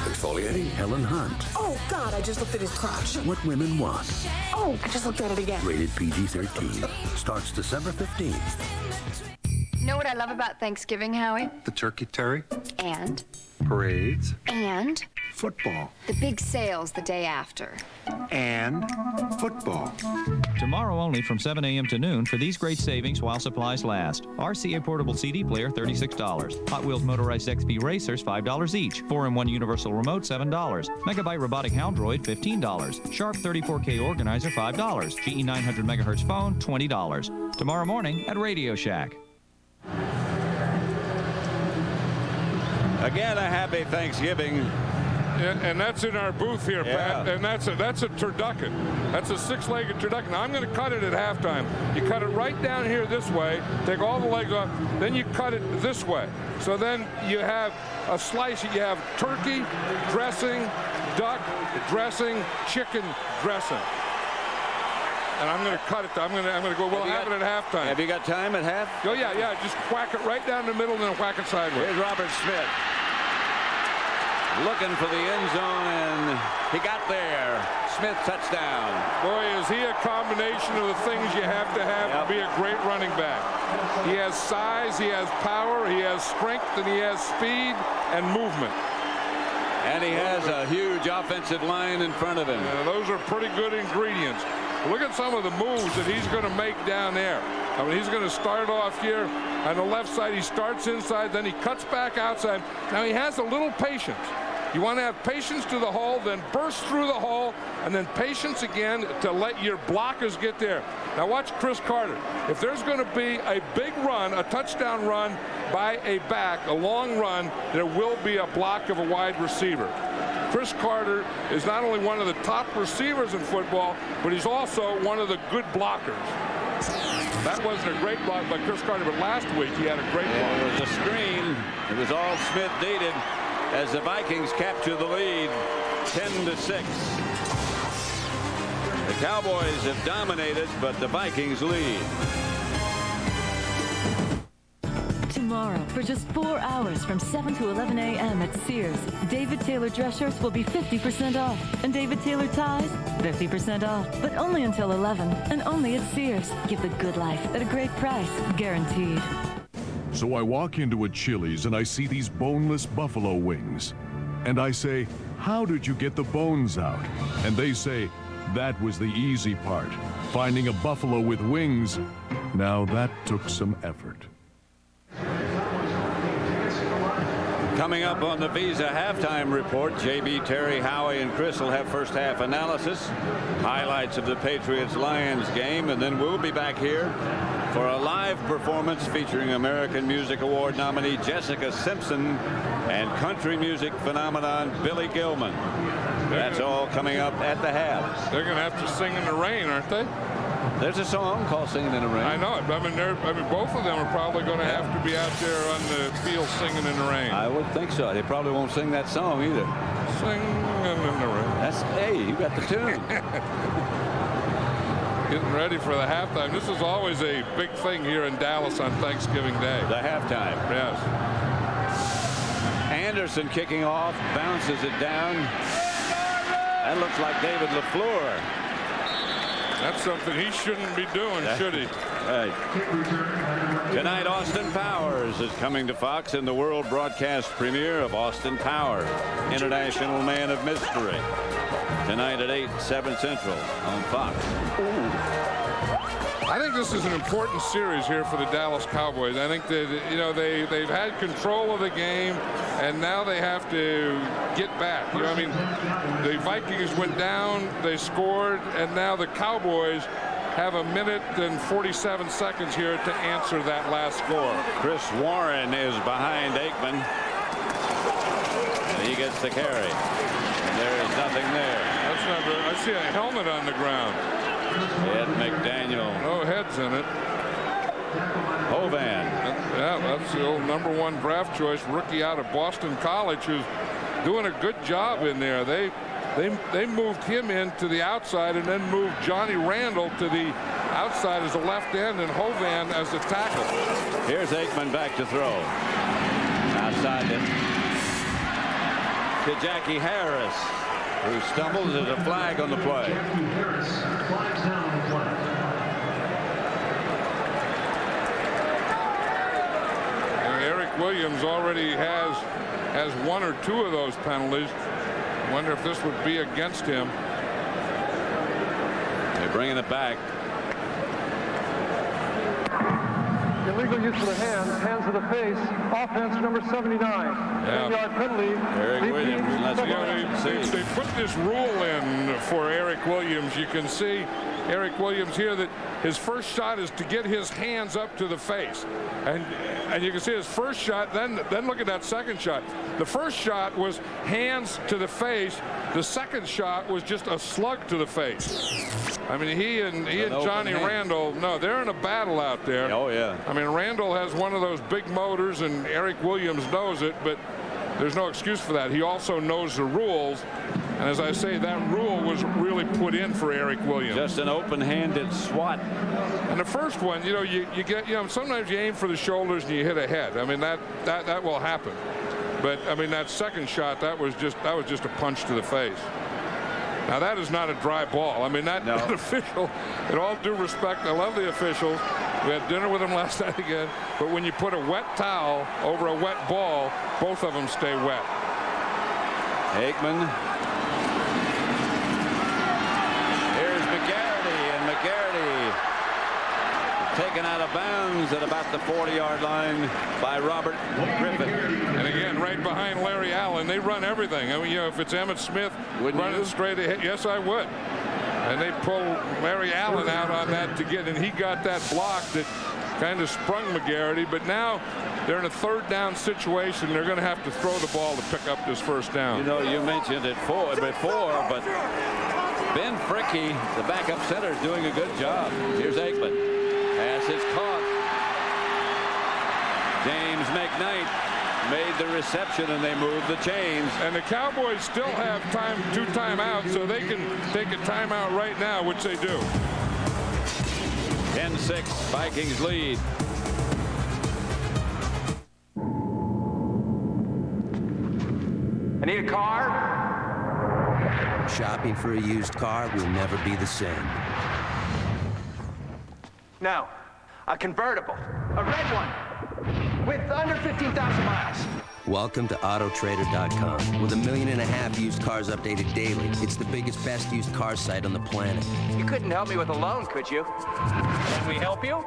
exfoliating. Helen Hunt, Oh, God, I just looked at his crotch. What Women Want. Oh, I just looked at it again. Rated PG-13. Starts December 15th. You know what I love about Thanksgiving, Howie? The turkey, Terry. And Parades. Football. the big sales the day after. And football. Tomorrow only from 7 a.m. to noon for these great savings while supplies last. RCA portable CD player, $36. Hot Wheels motorized XP racers, $5 each. 4-in-1 universal remote, $7. Megabyte robotic hound droid, $15. Sharp 34K organizer, $5. GE 900 megahertz phone, $20. Tomorrow morning at Radio Shack. Again, a happy Thanksgiving. And that's in our booth here, Pat. And that's a turducken. That's a six-legged turducken. Now, I'm going to cut it at halftime. You cut it right down here this way, take all the legs off, then you cut it this way. So then you have a slice. You have turkey, dressing, duck, dressing, chicken, dressing. And I'm going to cut it. I'm going to go. We'll have it at halftime. Have you got time at half? Oh yeah. Just whack it right down the middle and then whack it sideways. Here's Robert Smith. Looking for the end zone, and he got there. Smith touchdown. Boy, is he a combination of the things you have to be a great running back. He has size, he has power, he has strength, and he has speed and movement. And he has a huge offensive line in front of him. Yeah, those are pretty good ingredients. Look at some of the moves that he's going to make down there. I mean, he's going to start off here on the left side. He starts inside, then he cuts back outside. Now, he has a little patience. You want to have patience to the hole, then burst through the hole, and then patience again to let your blockers get there. Now watch Chris Carter. If there's going to be a big run, a touchdown run by a back, a long run, there will be a block of a wide receiver. Chris Carter is not only one of the top receivers in football, but he's also one of the good blockers. That wasn't a great block by Chris Carter, but last week he had a great block. It was a screen. It was all Smith needed as the Vikings capture the lead 10-6. The Cowboys have dominated, but the Vikings lead. Tomorrow, for just 4 hours from 7 to 11 a.m. at Sears, David Taylor dress shirts will be 50% off, and David Taylor ties, 50% off. But only until 11, and only at Sears. Give the good life at a great price, guaranteed. So I walk into a Chili's and I see these boneless buffalo wings. And I say, how did you get the bones out? And they say, that was the easy part. Finding a buffalo with wings, now that took some effort. Coming up on the Visa halftime report, JB, Terry, Howie, and Chris will have first half analysis, highlights of the Patriots-Lions game, and then we'll be back here for a live performance featuring American Music Award nominee Jessica Simpson and country music phenomenon Billy Gilman. That's all coming up at the half. They're going to have to sing in the rain, aren't they? There's a song called Singing in the Rain. I know it. I mean, both of them are probably going to have to be out there on the field singing in the rain. I would think so. They probably won't sing that song either. Singing in the rain. That's, hey, you got the tune. Getting ready for the halftime. This is always a big thing here in Dallas on Thanksgiving Day. The halftime. Yes. Anderson kicking off, bounces it down. That looks like David LaFleur. That's something he shouldn't be doing, should he? Right. Tonight, Austin Powers is coming to Fox in the world broadcast premiere of Austin Powers, International Man of Mystery. Tonight at 8, 7 Central on Fox. I think this is an important series here for the Dallas Cowboys. I think that, you know, they've had control of the game, and now they have to get back. You know, I mean, the Vikings went down, they scored, and now the Cowboys have a minute and 47 seconds here to answer that last score. Chris Warren is behind Aikman. He gets the carry. And there is nothing there. That's not very, I see a helmet on the ground. Ed McDaniel. No heads in it. Hovan. Yeah, that's the old #1 draft choice rookie out of Boston College, who's doing a good job in there. They moved him into the outside and then moved Johnny Randall to the outside as a left end and Hovan as the tackle. Here's Aikman back to throw. Outside it to Jackie Harris, who stumbles. There's a flag on the play. Eric Williams already has 1 or 2 of those penalties. I wonder if this would be against him. They're bringing it back. Illegal use of the hands of the face, offense number 79. 10-yard penalty. Eric Williams, let's go. They put this rule in for Eric Williams. You can see Eric Williams here that his first shot is to get his hands up to the face. And you can see his first shot, then look at that second shot. The first shot was hands to the face. The second shot was just a slug to the face. I mean, he and Johnny Randall, no, they're in a battle out there. Oh, yeah. I mean, Randall has one of those big motors, and Eric Williams knows it, but there's no excuse for that. He also knows the rules. And as I say, that rule was really put in for Eric Williams. Just an open-handed swat. And the first one, you know, you get, you know, sometimes you aim for the shoulders and you hit a head. I mean, that will happen. But I mean, that second shot, that was just a punch to the face. Now that is not a dry ball. I mean, that official, in all due respect, I love the officials. We had dinner with them last night again. But when you put a wet towel over a wet ball, both of them stay wet. Aikman. Here's McGarity, and McGarity taken out of bounds at about the 40-yard line by Robert Griffin. And again, right behind Larry Allen, they run everything. I mean, you know, if it's Emmitt Smith running straight ahead, yes, I would. And they pull Larry Allen out on that to get, and he got that block that kind of sprung McGarity, but now they're in a third down situation. They're going to have to throw the ball to pick up this first down. You know, you mentioned it before, but Ben Fricky, the backup center, is doing a good job. Here's Aikman. Pass is caught. James McKnight made the reception, and they moved the chains. And the Cowboys still have two timeouts, so they can take a timeout right now, which they do. 10-6, Vikings lead. I need a car. Shopping for a used car will never be the same. No, a convertible, a red one, with under 15,000 miles. Welcome to Autotrader.com. With 1.5 million used cars updated daily, it's the biggest, best used car site on the planet. You couldn't help me with a loan, could you? Can we help you?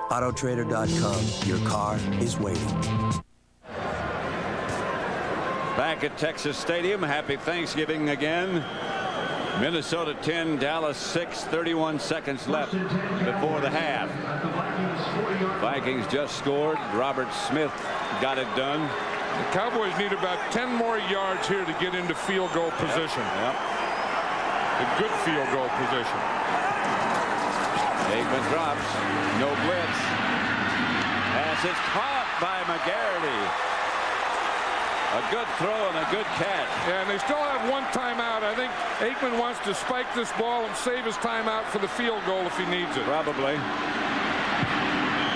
Autotrader.com. Your car is waiting. Back at Texas Stadium, happy Thanksgiving again. Minnesota 10, Dallas 6, 31 seconds left before the half. Vikings just scored. Robert Smith got it done. The Cowboys need about 10 more yards here to get into field goal position. Yep. A good field goal position. Aikman drops. No blitz. Pass is caught by McGarity. A good throw and a good catch. Yeah, and they still have one timeout. I think Aikman wants to spike this ball and save his timeout for the field goal if he needs it. Probably.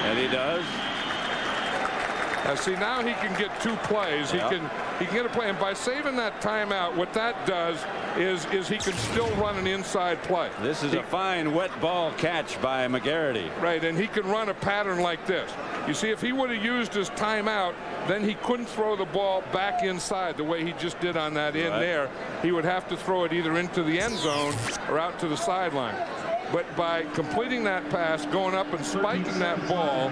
And he does. See, now he can get 2 plays. Yep. He can get a play, and by saving that timeout, what that does is he can still run an inside play. This is a fine wet ball catch by McGarity. Right, and he can run a pattern like this. You see, if he would have used his timeout, then he couldn't throw the ball back inside the way he just did on that end there. He would have to throw it either into the end zone or out to the sideline. But by completing that pass, going up and spiking that ball,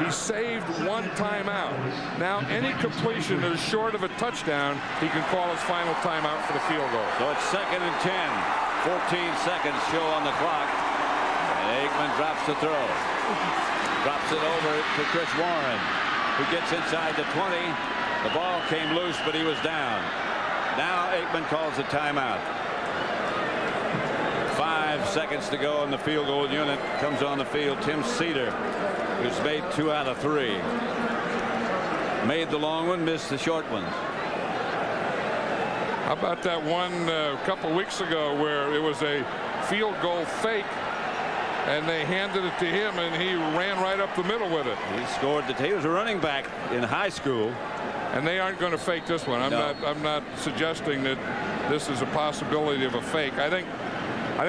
he saved one timeout. Now, any completion that is short of a touchdown, he can call his final timeout for the field goal. So it's 2nd and 10. 14 seconds show on the clock. And Aikman drops the throw. Drops it over to Chris Warren, who gets inside the 20. The ball came loose, but he was down. Now Aikman calls a timeout. 5 seconds to go, and the field goal unit comes on the field. Tim Cedar, who's made 2 out of 3. Made the long one, missed the short ones. How about that one a couple weeks ago where it was a field goal fake, and they handed it to him, and he ran right up the middle with it. He scored. He was a running back in high school. And they aren't going to fake this one. I'm not suggesting that this is a possibility of a fake. I think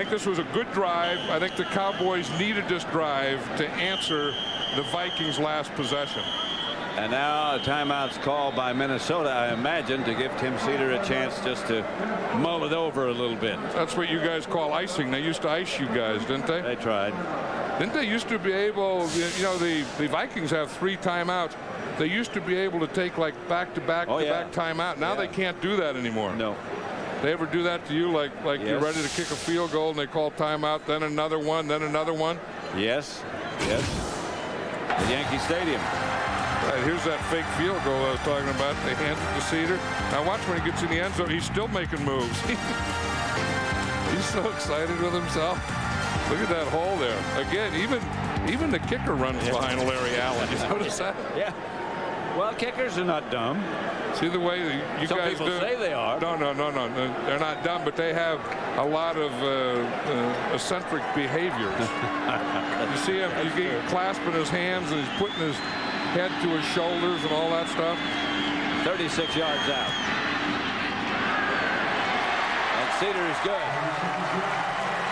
this was a good drive. I think the Cowboys needed this drive to answer the Vikings' last possession. And now a timeout's called by Minnesota, I imagine, to give Tim Cedar a chance just to mull it over a little bit. That's what you guys call icing. They used to ice you guys, didn't they? They tried. Didn't they used to be able, you know, the Vikings have 3 timeouts. They used to be able to take like back-to-back timeout. Now they can't do that anymore. No. They ever do that to you, like you're ready to kick a field goal and they call timeout, then another one, then another one? Yes. At Yankee Stadium. Right, here's that fake field goal I was talking about. They hand it to Cedar. Now watch when he gets in the end zone. He's still making moves. He's so excited with himself. Look at that hole there. Again, even the kicker runs behind Larry Allen. You notice that? Yeah. Well, kickers are not dumb. See the way you Some guys people do? say they are. No. They're not dumb, but they have a lot of eccentric behaviors. You see him, he's clasping his hands and he's putting his head to his shoulders and all that stuff. 36 yards out. And Cedar is good.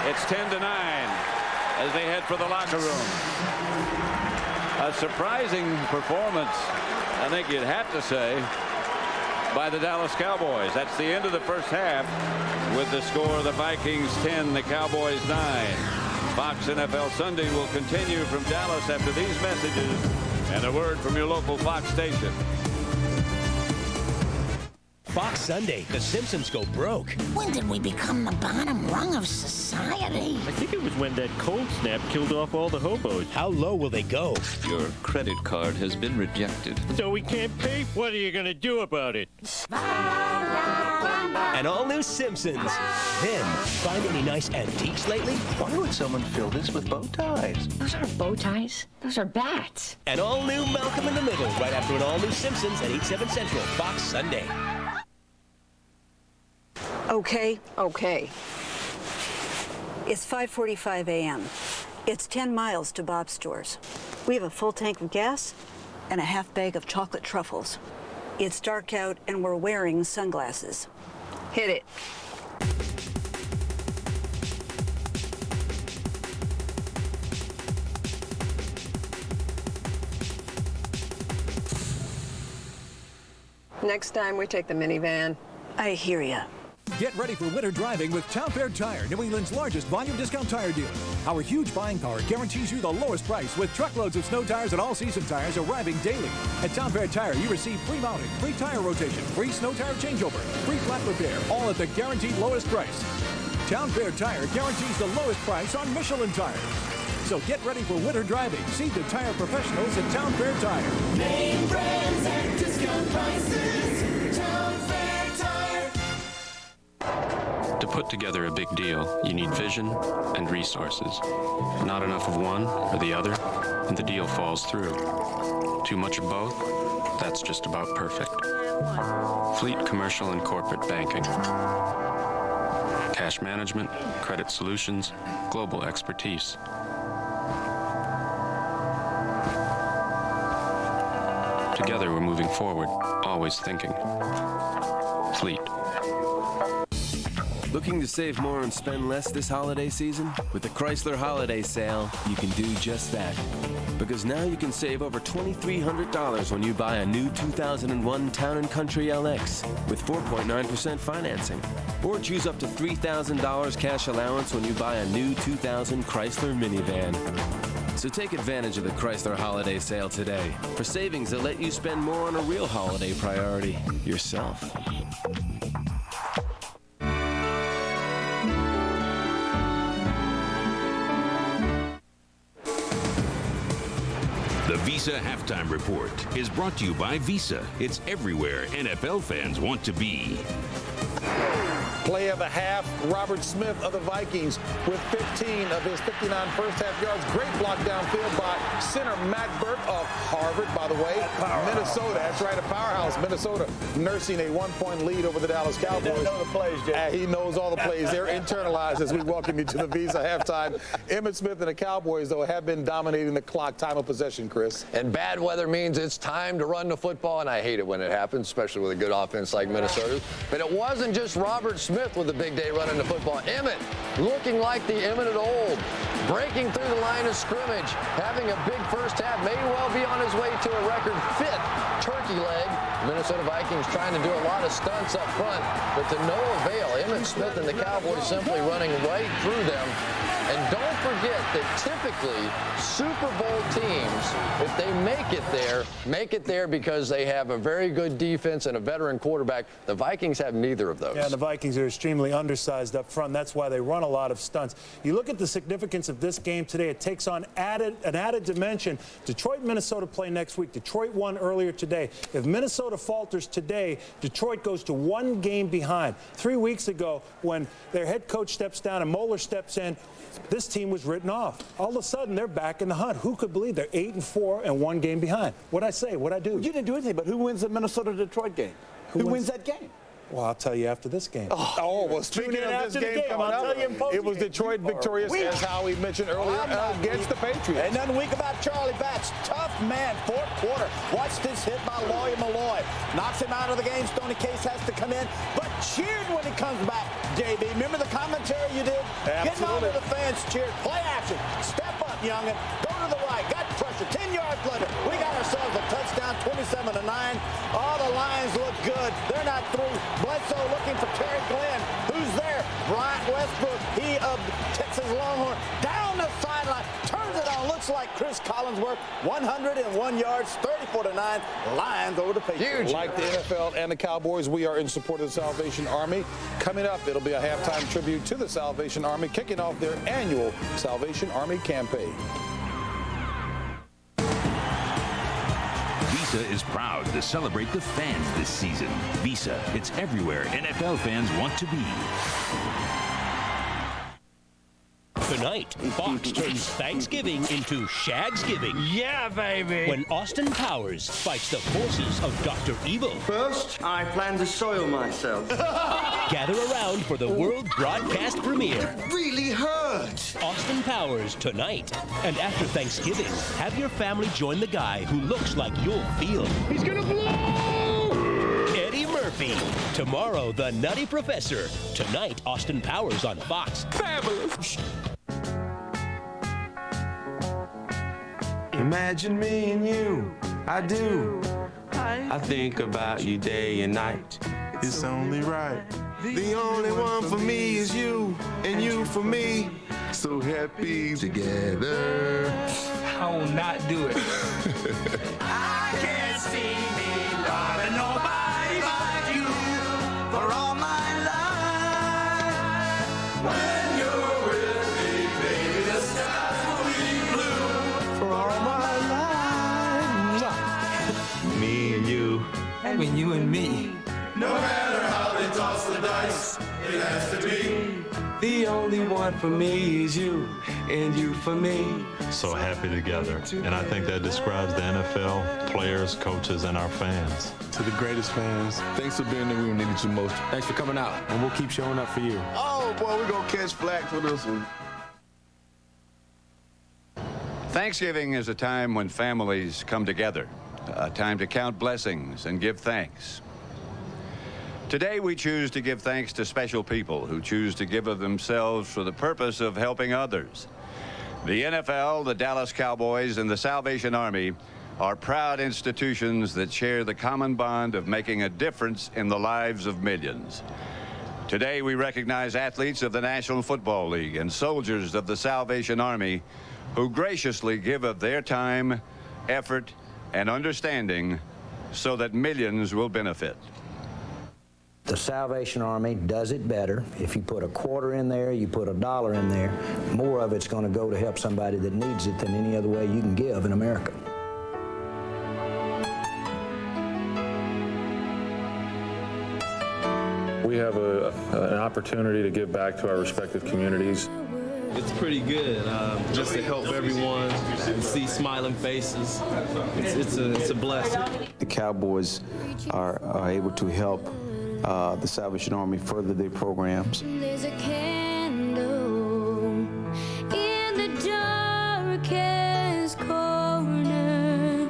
It's 10-9 as they head for the locker room. A surprising performance, I think you'd have to say, by the Dallas Cowboys. That's the end of the first half with the score: the Vikings 10, the Cowboys 9. Fox NFL Sunday will continue from Dallas after these messages and a word from your local Fox station. Fox Sunday, The Simpsons go broke. When did we become the bottom rung of society? I think it was when that cold snap killed off all the hobos. How low will they go? Your credit card has been rejected. So we can't pay? What are you going to do about it? An all-new Simpsons. Then, find any nice antiques lately? Why would someone fill this with bow ties? Those aren't bow ties. Those are bats. An all-new Malcolm in the Middle, right after an all-new Simpsons at 8/7 Central, Fox Sunday. Okay. Okay. It's 5:45 a.m. It's 10 miles to Bob's Stores. We have a full tank of gas and a half bag of chocolate truffles. It's dark out and we're wearing sunglasses. Hit it. Next time we take the minivan. I hear ya. Get ready for winter driving with Town Fair Tire, New England's largest volume discount tire dealer. Our huge buying power guarantees you the lowest price with truckloads of snow tires and all-season tires arriving daily. At Town Fair Tire, you receive free mounting, free tire rotation, free snow tire changeover, free flat repair, all at the guaranteed lowest price. Town Fair Tire guarantees the lowest price on Michelin tires. So get ready for winter driving. See the tire professionals at Town Fair Tire. Name brands and discount prices. Town Fair Tire. To put together a big deal, you need vision and resources. Not enough of one or the other, and the deal falls through. Too much of both? That's just about perfect. Fleet Commercial and Corporate Banking. Cash management, credit solutions, global expertise. Together we're moving forward, always thinking. Fleet. Looking to save more and spend less this holiday season? With the Chrysler Holiday Sale, you can do just that. Because now you can save over $2,300 when you buy a new 2001 Town & Country LX with 4.9% financing. Or choose up to $3,000 cash allowance when you buy a new 2000 Chrysler minivan. So take advantage of the Chrysler Holiday Sale today for savings that let you spend more on a real holiday priority, yourself. The Visa Halftime Report is brought to you by Visa. It's everywhere NFL fans want to be. Play of the half, Robert Smith of the Vikings with 15 of his 59 first half yards. Great block downfield by center Matt Burke of Harvard, by the way. Minnesota, that's right, a powerhouse. Minnesota nursing a 1-point lead over the Dallas Cowboys. He doesn't know the plays, Jay. He knows all the plays. They're internalized as we welcome you to the Visa Halftime. Emmitt Smith and the Cowboys, though, have been dominating the clock. Time of possession, Chris. And bad weather means it's time to run the football, and I hate it when it happens, especially with a good offense like Minnesota. But it wasn't just Robert Smith with a big day running the football. Emmitt looking like the Emmitt of old, breaking through the line of scrimmage, having a big first half, may well be on his way to a record 5th turkey leg. Minnesota Vikings trying to do a lot of stunts up front, but to no avail. Emmitt Smith and the Cowboys simply running right through them. And don't forget that typically Super Bowl teams, if they make it there because they have a very good defense and a veteran quarterback. The Vikings have neither of those. Yeah, the Vikings are extremely undersized up front. That's why they run a lot of stunts. You look at the significance of this game today. It takes on an added dimension. Detroit and Minnesota play next week. Detroit won earlier today. If Minnesota falters today, Detroit goes to 1 game behind. 3 weeks ago, when their head coach steps down and Moeller steps in, this team was written off. All of a sudden, they're back in the hunt. Who could believe they're 8-4 and 1 game behind? What'd I say? What'd I do? Well, you didn't do anything, but who wins the Minnesota-Detroit game? Who wins that game? Well, I'll tell you after this game. Well, speaking of this game coming up, it was Detroit victorious, as Howie mentioned earlier, against the Patriots. Ain't nothing weak about Charlie Batch. Tough man, 4th quarter. Watch this hit by Lawyer Malloy. Knocks him out of the game. Stoney Case has to come in, but cheered when he comes back, JB. Remember the commentary you did? Absolutely. Getting on to the fans, cheered. Play action. Step up, youngin. Go to the right. Got pressure. 10 yards later, we got ourselves a touchdown, 27-9. All the Lions look good. They're not through. Bledsoe looking for Terry Glenn. Who's there? Bryant Westbrook, he of Texas Longhorn, down the sideline, turns it on, looks like Chris Collinsworth, 101 yards, 34-9, Lions over the Patriots. Like the NFL and the Cowboys, we are in support of the Salvation Army. Coming up, it'll be a halftime tribute to the Salvation Army, kicking off their annual Salvation Army campaign. Visa is proud to celebrate the fans this season. Visa, it's everywhere NFL fans want to be. Tonight, Fox turns Thanksgiving into Shagsgiving. Yeah, baby. When Austin Powers fights the forces of Dr. Evil. First, I plan to soil myself. Gather around for the world broadcast premiere. It really hurts. Austin Powers tonight. And after Thanksgiving, have your family join the guy who looks like you'll feel. He's gonna blow! Eddie Murphy. Tomorrow, The Nutty Professor. Tonight, Austin Powers on Fox. Fabulous. Imagine me and you, I do. I think about you day and night. It's only right. The only one for me is you, and you for me. So happy together. I will not do it. I can't see me loving nobody but you for all my life. When you're with me, baby, the skies will be blue for all my life. Me and you. When you and me. No matter how they toss the dice, it has to be. The only one for me is you, and you for me. So happy together. And I think that describes the NFL, players, coaches, and our fans. To the greatest fans, thanks for being there when we needed you most. Thanks for coming out, and we'll keep showing up for you. Oh, boy, we're going to catch flack for this one. Thanksgiving is a time when families come together, a time to count blessings and give thanks. Today, we choose to give thanks to special people who choose to give of themselves for the purpose of helping others. The NFL, the Dallas Cowboys, and the Salvation Army are proud institutions that share the common bond of making a difference in the lives of millions. Today, we recognize athletes of the National Football League and soldiers of the Salvation Army who graciously give of their time, effort, and understanding so that millions will benefit. The Salvation Army does it better. If you put a quarter in there, you put $1 in there, more of it's going to go to help somebody that needs it than any other way you can give in America. We have an opportunity to give back to our respective communities. It's pretty good, just to help everyone and see smiling faces. It's a blessing. The Cowboys are able to help the Salvation Army further their programs. There's a candle in the darkest corner.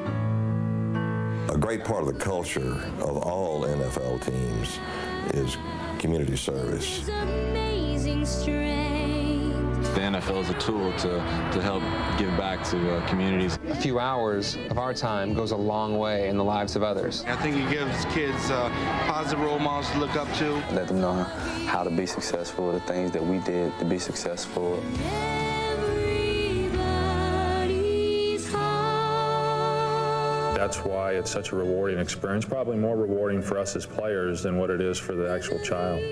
A great part of the culture of all NFL teams is community service. Amazing strength. The NFL is a tool to help give back to communities. A few hours of our time goes a long way in the lives of others. I think it gives kids positive role models to look up to. Let them know how to be successful, the things that we did to be successful. That's why it's such a rewarding experience, probably more rewarding for us as players than what it is for the actual child.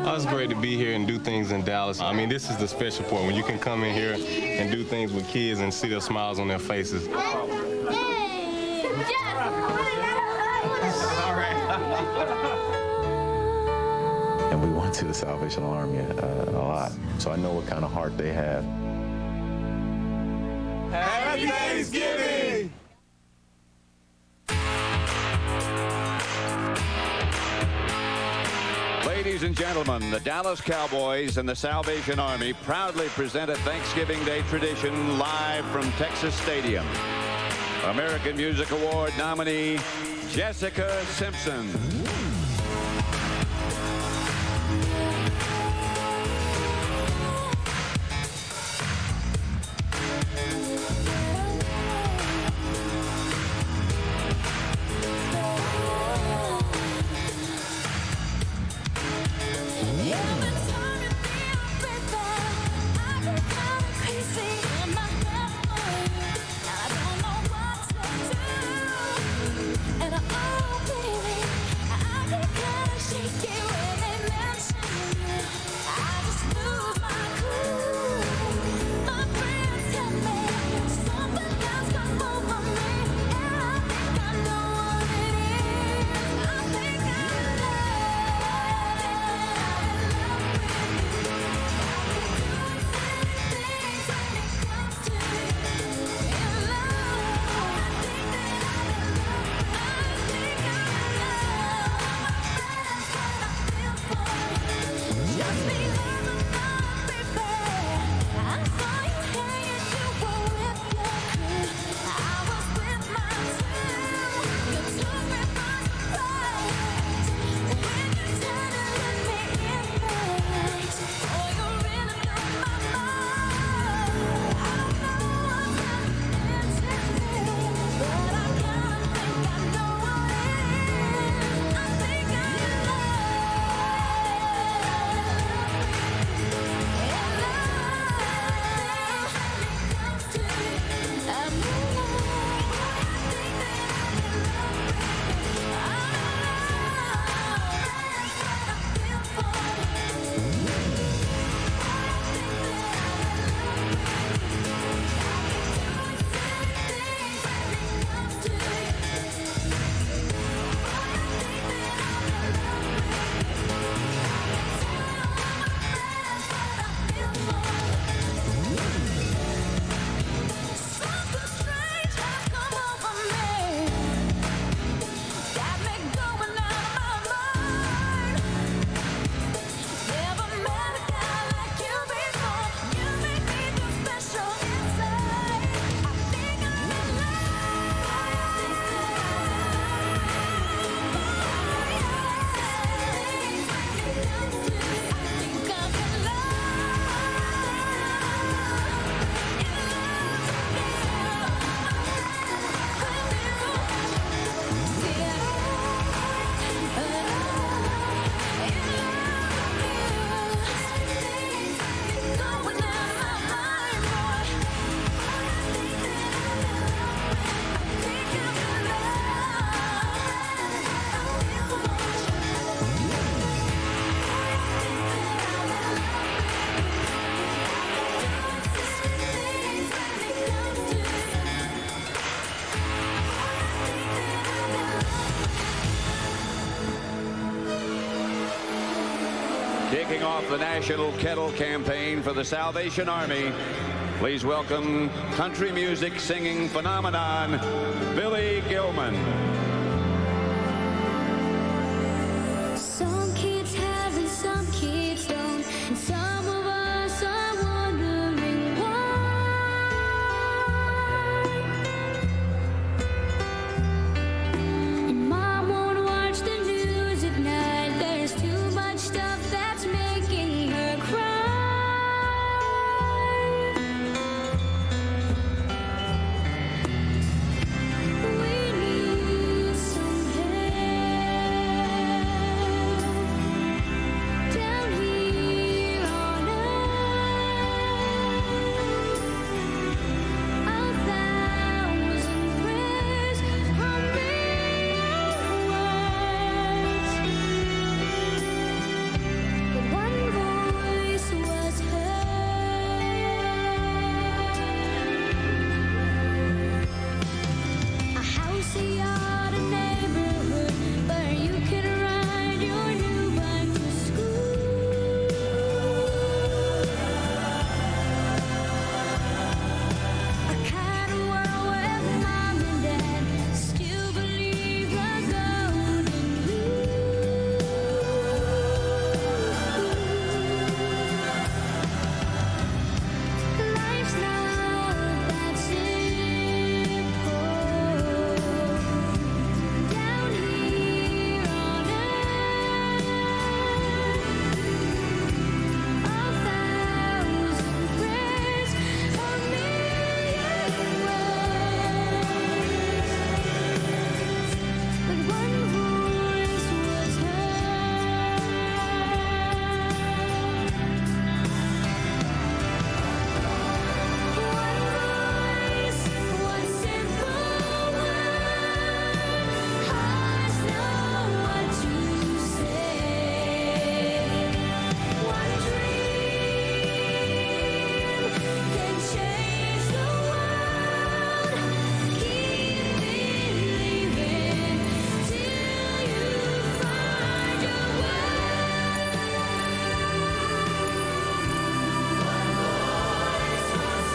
Oh, it's great to be here and do things in Dallas. I mean, this is the special part, when you can come in here and do things with kids and see their smiles on their faces. And we went to the Salvation Army a lot, so I know what kind of heart they have. Happy Thanksgiving! Ladies and gentlemen, the Dallas Cowboys and the Salvation Army proudly present a Thanksgiving Day tradition live from Texas Stadium. American Music Award nominee, Jessica Simpson. Every time off the National Kettle Campaign for the Salvation Army, please welcome country music singing phenomenon, Billy Gilman. Some kids have and some kids don't, and some of us are wondering why. And Mom won't watch the news at night. There's too much stuff that's making her cry. We need some help down here on earth. 1,000 prayers, a million words, but one voice was heard. A house, a yard, a neighborhood where you can ride your new bike to school. A kind of world where Mom and Dad still believe the golden rule. Life's not that simple down here on earth. 1,000 prayers, a million words, but one voice was heard. One voice, one simple word. Hearts know what to say. One dream can change the world. Keep believing till you find your way. One voice was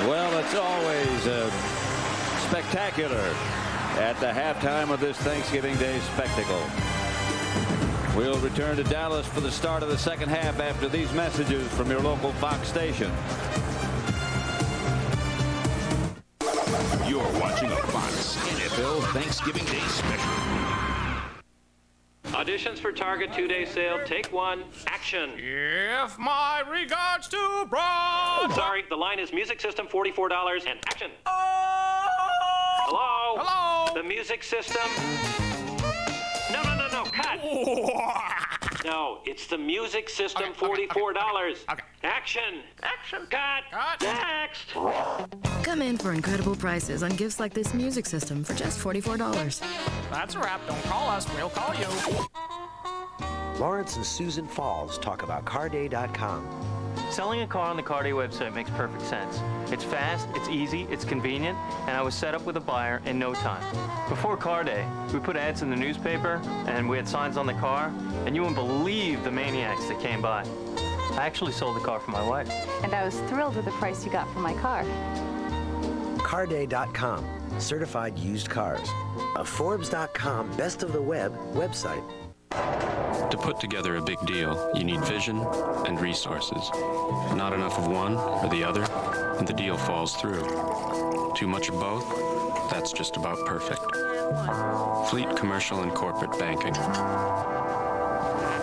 Well, it's always spectacular at the halftime of this Thanksgiving Day spectacle. We'll return to Dallas for the start of the second half after these messages from your local Fox station. You're watching a Fox NFL Thanksgiving Day special. Auditions for Target 2-day sale. Take one. Action. If my regards to Broad. Sorry, the line is music system $44 and action. Hello? Hello? The music system? No, cut. No, it's the music system $44. Okay. Action. Cut. Next. Come in for incredible prices on gifts like this music system for just $44. That's a wrap. Don't call us. We'll call you. Lawrence and Susan Falls talk about CarDay.com. Selling a car on the CarDay website makes perfect sense. It's fast, it's easy, it's convenient, and I was set up with a buyer in no time. Before CarDay, we put ads in the newspaper, and we had signs on the car, and you wouldn't believe the maniacs that came by. I actually sold the car for my wife. And I was thrilled with the price you got for my car. CarDay.com, certified used cars. A Forbes.com best of the web website. To put together a big deal, you need vision and resources. Not enough of one or the other, and the deal falls through. Too much of both? That's just about perfect. Fleet Commercial and Corporate Banking.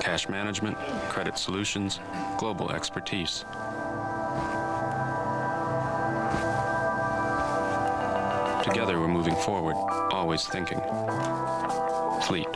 Cash management, credit solutions, global expertise. Together we're moving forward, always thinking. Fleet.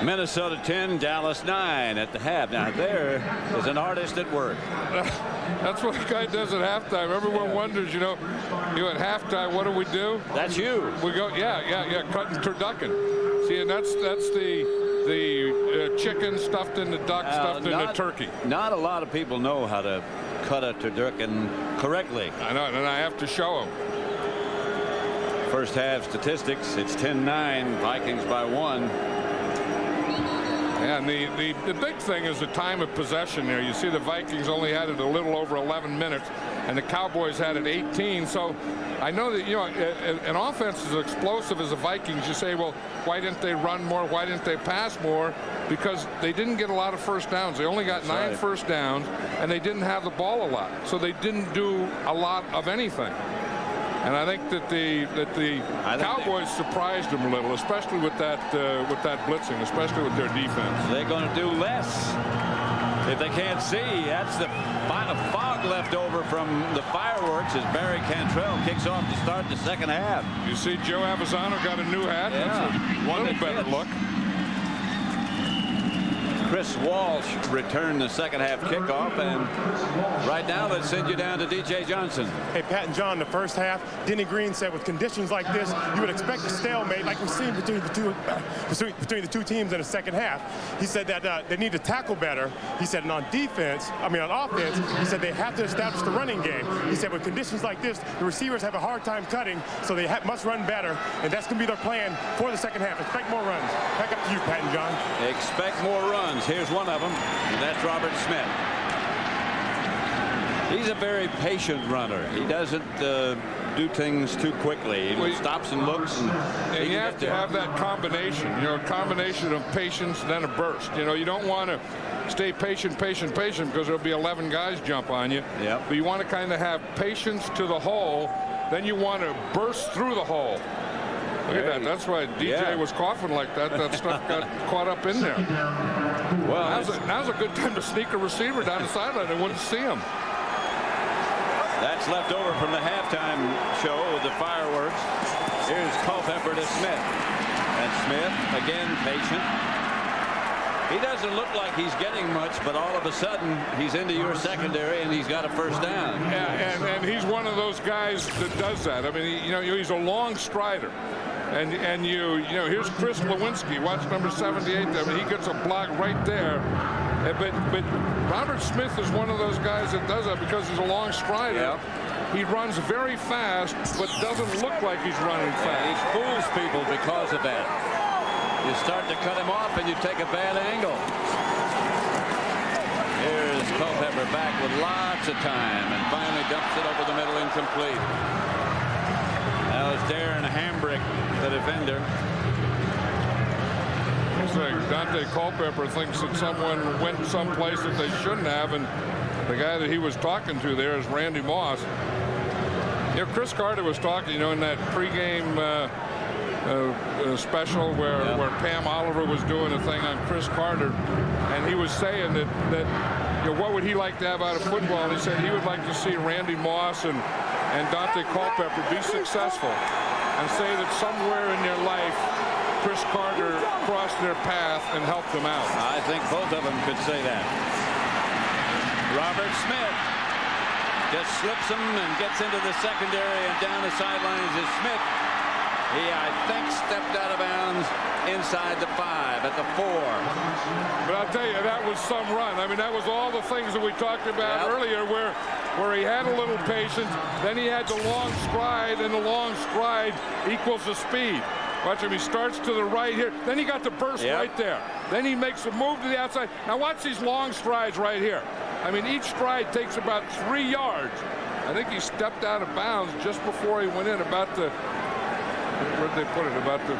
Minnesota 10, Dallas 9 at the half. Now there is an artist at work. That's what the guy does at halftime. Everyone wonders, you know at halftime, what do we do? That's you. We go, yeah, cutting turducken. See, and that's the chicken stuffed in the duck, stuffed in the turkey. Not a lot of people know how to cut a turducken correctly. I know, and I have to show them. First half statistics, it's 10-9, Vikings by 1. And the big thing is the time of possession there. You see the Vikings only had it a little over 11 minutes, and the Cowboys had it 18. So I know that, an offense as explosive as the Vikings, you say, well, why didn't they run more? Why didn't they pass more? Because they didn't get a lot of first downs. They only got 9 first downs, and they didn't have the ball a lot. So they didn't do a lot of anything. And I think that the Cowboys surprised them a little, especially with that blitzing, especially with their defense. They're going to do less if they can't see. That's the final fog left over from the fireworks as Barry Cantrell kicks off to start the second half. You see Joe Avisano got a new hat. Yeah. That's a little better look. Chris Walsh returned the second half kickoff, and right now let's send you down to DJ Johnson. Hey, Pat and John, the first half, Denny Green said with conditions like this, you would expect a stalemate like we've seen between the two teams in the second half. He said that they need to tackle better. He said, and on offense, he said they have to establish the running game. He said with conditions like this, the receivers have a hard time cutting, so they must run better, and that's going to be their plan for the second half. Expect more runs. Back up to you, Pat and John. Expect more runs. Here's one of them, and that's Robert Smith. He's a very patient runner. He doesn't do things too quickly. He stops and looks. And you have to have that combination, a combination of patience and then a burst. You don't want to stay patient because there'll be 11 guys jump on you. Yep. But you want to kind of have patience to the hole, then you want to burst through the hole. Look at that. That's why DJ was coughing like that. That stuff got caught up in there. Well, now's a good time to sneak a receiver down the sideline. They wouldn't see him. That's left over from the halftime show with the fireworks. Here's Culpepper to Smith. And Smith, again, patient. He doesn't look like he's getting much, but all of a sudden, he's into your secondary, and he's got a first down. Yeah, and he's one of those guys that does that. I mean, he's a long strider. And here's Chris Lewinsky. Watch number 78 there. I mean, he gets a block right there. But Robert Smith is one of those guys that does that because he's a long strider. Yep. He runs very fast, but doesn't look like he's running fast. He fools people because of that. You start to cut him off, and you take a bad angle. Here's Culpepper back with lots of time, and finally dumps it over the middle, incomplete. That was Darren Hambrick, the defender. Dante Culpepper thinks that someone went someplace that they shouldn't have, and the guy that he was talking to there is Randy Moss. Chris Carter was talking, in that pregame special where Pam Oliver was doing a thing on Chris Carter, and he was saying that what would he like to have out of football, and he said he would like to see Randy Moss and Dante Culpepper be successful and say that somewhere in their life Chris Carter crossed their path and helped them out. I think both of them could say that. Robert Smith just slips him and gets into the secondary, and down the sidelines is Smith. He, I think, stepped out of bounds inside the 5 at the 4. But I'll tell you, that was some run. I mean, that was all the things that we talked about earlier where he had a little patience, then he had the long stride, and the long stride equals the speed. Watch him, he starts to the right here, then he got the burst right there. Then he makes a move to the outside. Now watch these long strides right here. I mean, each stride takes about 3 yards. I think he stepped out of bounds just before he went in about the, where'd they put it, about the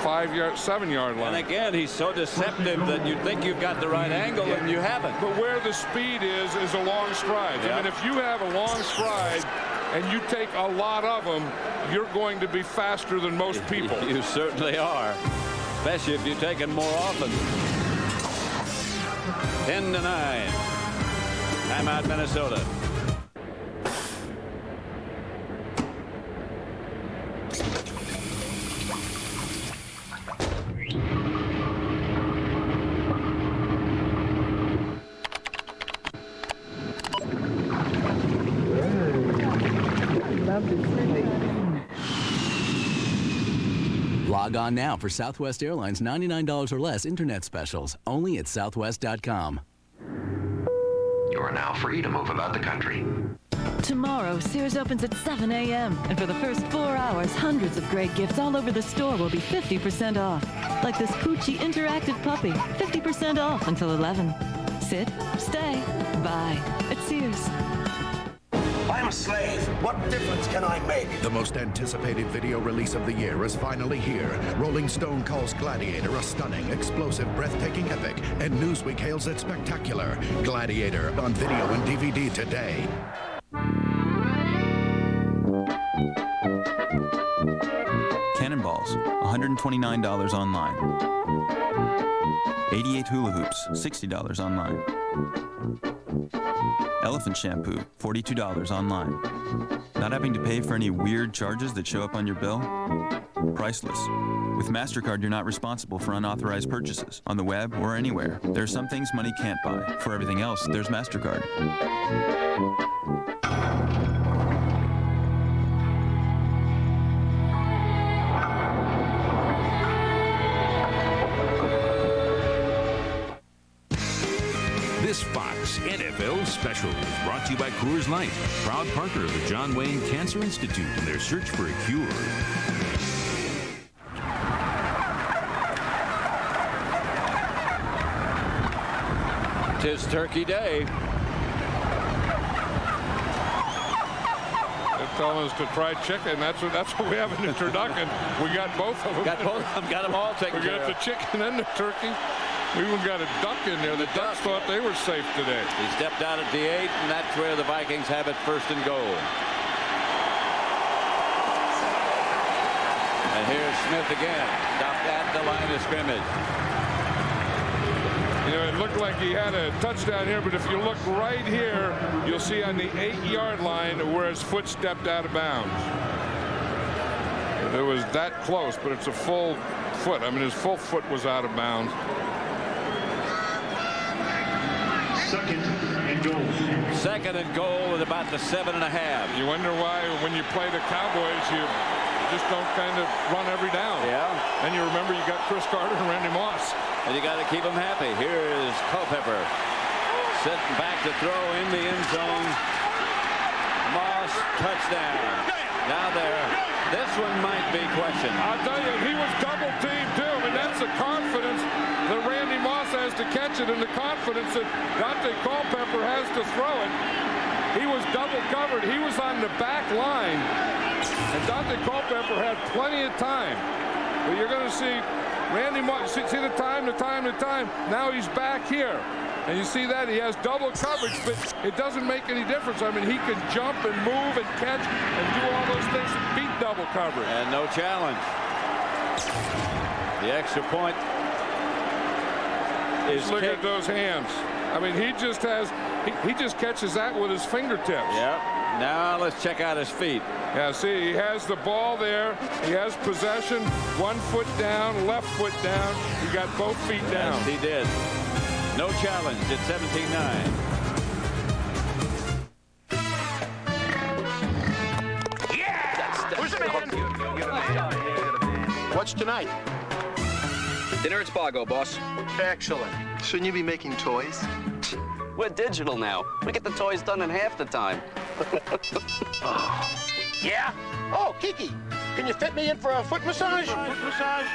7-yard line. And again, he's so deceptive that you think you've got the right angle, and you haven't. But where the speed is a long stride. I mean, if you have a long stride and you take a lot of them, you're going to be faster than most people. You certainly are, especially if you take them more often. 10-9. Timeout, Minnesota. Log on now for Southwest Airlines $99 or less internet specials, only at southwest.com. You are now free to move about the country. Tomorrow, Sears opens at 7 a.m. And for the first 4 hours, hundreds of great gifts all over the store will be 50% off. Like this Poochie interactive puppy, 50% off until 11. Sit, stay, buy at Sears. I'm a slave. What difference can I make? The most anticipated video release of the year is finally here. Rolling Stone calls Gladiator a stunning, explosive, breathtaking epic, and Newsweek hails it spectacular. Gladiator on video and DVD today. Cannonballs, $129 online. 88 hula hoops, $60 online. Elephant shampoo, $42 online. Not having to pay for any weird charges that show up on your bill? Priceless. With MasterCard, you're not responsible for unauthorized purchases on the web or anywhere. There are some things money can't buy. For everything else, there's MasterCard. This Fox NFL special is brought to you by Coors Light, proud partner of the John Wayne Cancer Institute in their search for a cure. Tis Turkey Day. They're telling us to try chicken. That's what we have in the turducken. We got both of them. Got both of them. Got them all taken care of. We got the chicken and the turkey. We even got a duck in there. The Ducks thought they were safe today. He stepped out at the 8, and that's where the Vikings have it, first and goal. And here's Smith again, stopped at the line of scrimmage. You know, it looked like he had a touchdown here, but if you look right here, you'll see on the 8-yard line where his foot stepped out of bounds. It was that close, but it's a full foot. I mean, his full foot was out of bounds. Second and goal. Second and goal at about the 7.5. You wonder why when you play the Cowboys, you just don't kind of run every down. Yeah. And you remember you got Chris Carter and Randy Moss. And you got to keep them happy. Here is Culpepper sitting back to throw in the end zone. Moss, touchdown. Now this one might be questioned. I'll tell you, he was double teamed too. I mean, that's the confidence that Randy Moss has to catch it and the confidence that Dante Culpepper has to throw it. He was double covered. He was on the back line. And Dante Culpepper had plenty of time. But you're going to see Randy Moss, see the time. Now he's back here. And you see that he has double coverage, but it doesn't make any difference. I mean, he can jump and move and catch and do all those things and beat double coverage. And no challenge. The extra point is look kicked. at those hands. I mean, he just catches that with his fingertips. Yep. Now let's check out his feet. Yeah, see, he has the ball there. He has possession. 1 foot down, left foot down. He got both feet down. Yes, he did. No challenge at 17-9. What's tonight? Dinner at Spago, boss. Excellent. Shouldn't you be making toys? We're digital now. We get the toys done in half the time. Yeah? Oh, Kiki, can you fit me in for a foot massage? Foot massage?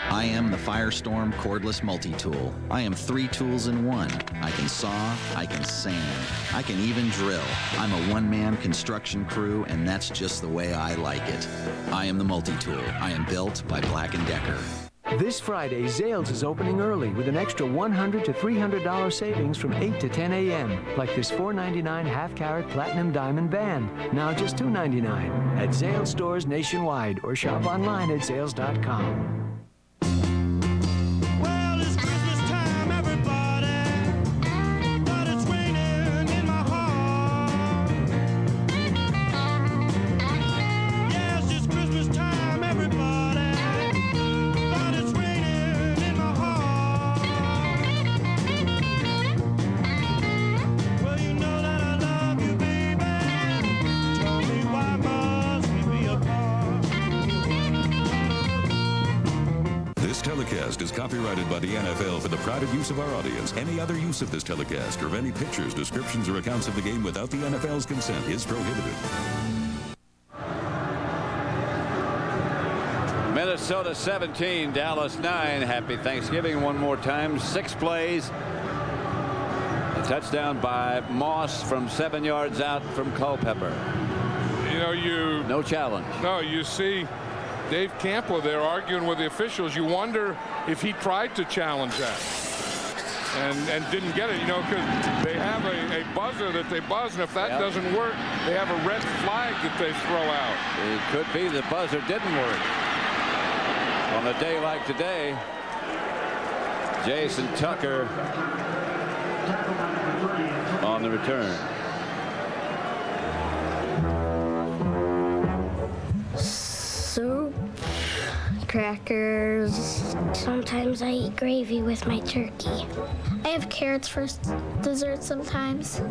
I am the Firestorm cordless multi-tool. I am 3 tools in one. I can saw, I can sand, I can even drill. I'm a one-man construction crew, and that's just the way I like it. I am the multi-tool. I am built by Black & Decker. This Friday, Zales is opening early with an extra $100 to $300 savings from 8 to 10 a.m. Like this $4.99 half-carat platinum diamond band, now just $2.99 at Zales stores nationwide or shop online at zales.com. Well, you copyrighted by the NFL for the private use of our audience. Any other use of this telecast or of any pictures, descriptions, or accounts of the game without the NFL's consent is prohibited. Minnesota 17, Dallas 9. Happy Thanksgiving one more time. 6 plays. A touchdown by Moss from 7 yards out from Culpepper. You know, no challenge. No, you see Dave Campo there arguing with the officials. You wonder if he tried to challenge that and didn't get it, you know, because they have a buzzer that they buzz, and if that doesn't work, they have a red flag that they throw out. It could be the buzzer didn't work. On a day like today, Jason Tucker on the return. Soup, crackers. Sometimes I eat gravy with my turkey. I have carrots for dessert sometimes.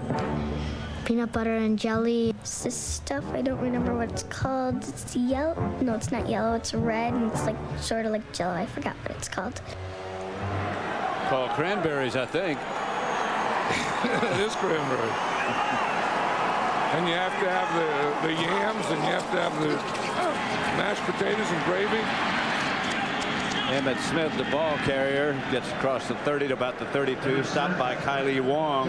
Peanut butter and jelly. It's this stuff, I don't remember what it's called. It's yellow. No, it's not yellow. It's red, and it's like sort of like Jello. I forgot what it's called. Called cranberries, I think. It is cranberry. And you have to have the yams, and you have to have the mashed potatoes and gravy. Emmett Smith, the ball carrier, gets across the 30 to about the 32, stopped by Kylie Wong.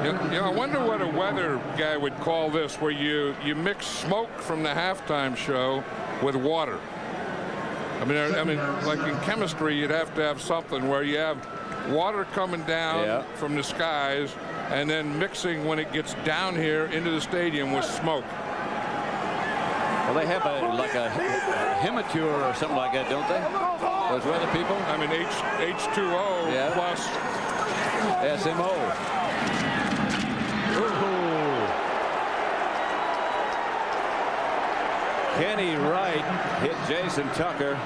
You know, I wonder what a weather guy would call this, where you mix smoke from the halftime show with water. I mean, like in chemistry, you'd have to have something where you have water coming down from the skies and then mixing when it gets down here into the stadium with smoke. Well, they have like a hemature or something like that, don't they? Those weather people? I mean, H2O plus SMO. Ooh. Kenny Wright hit Jason Tucker.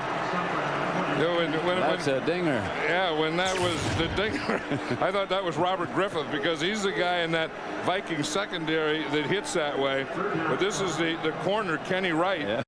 That's a dinger. Yeah, when that was the dinger, I thought that was Robert Griffith, because he's the guy in that Vikings secondary that hits that way. But this is the corner, Kenny Wright. Yeah.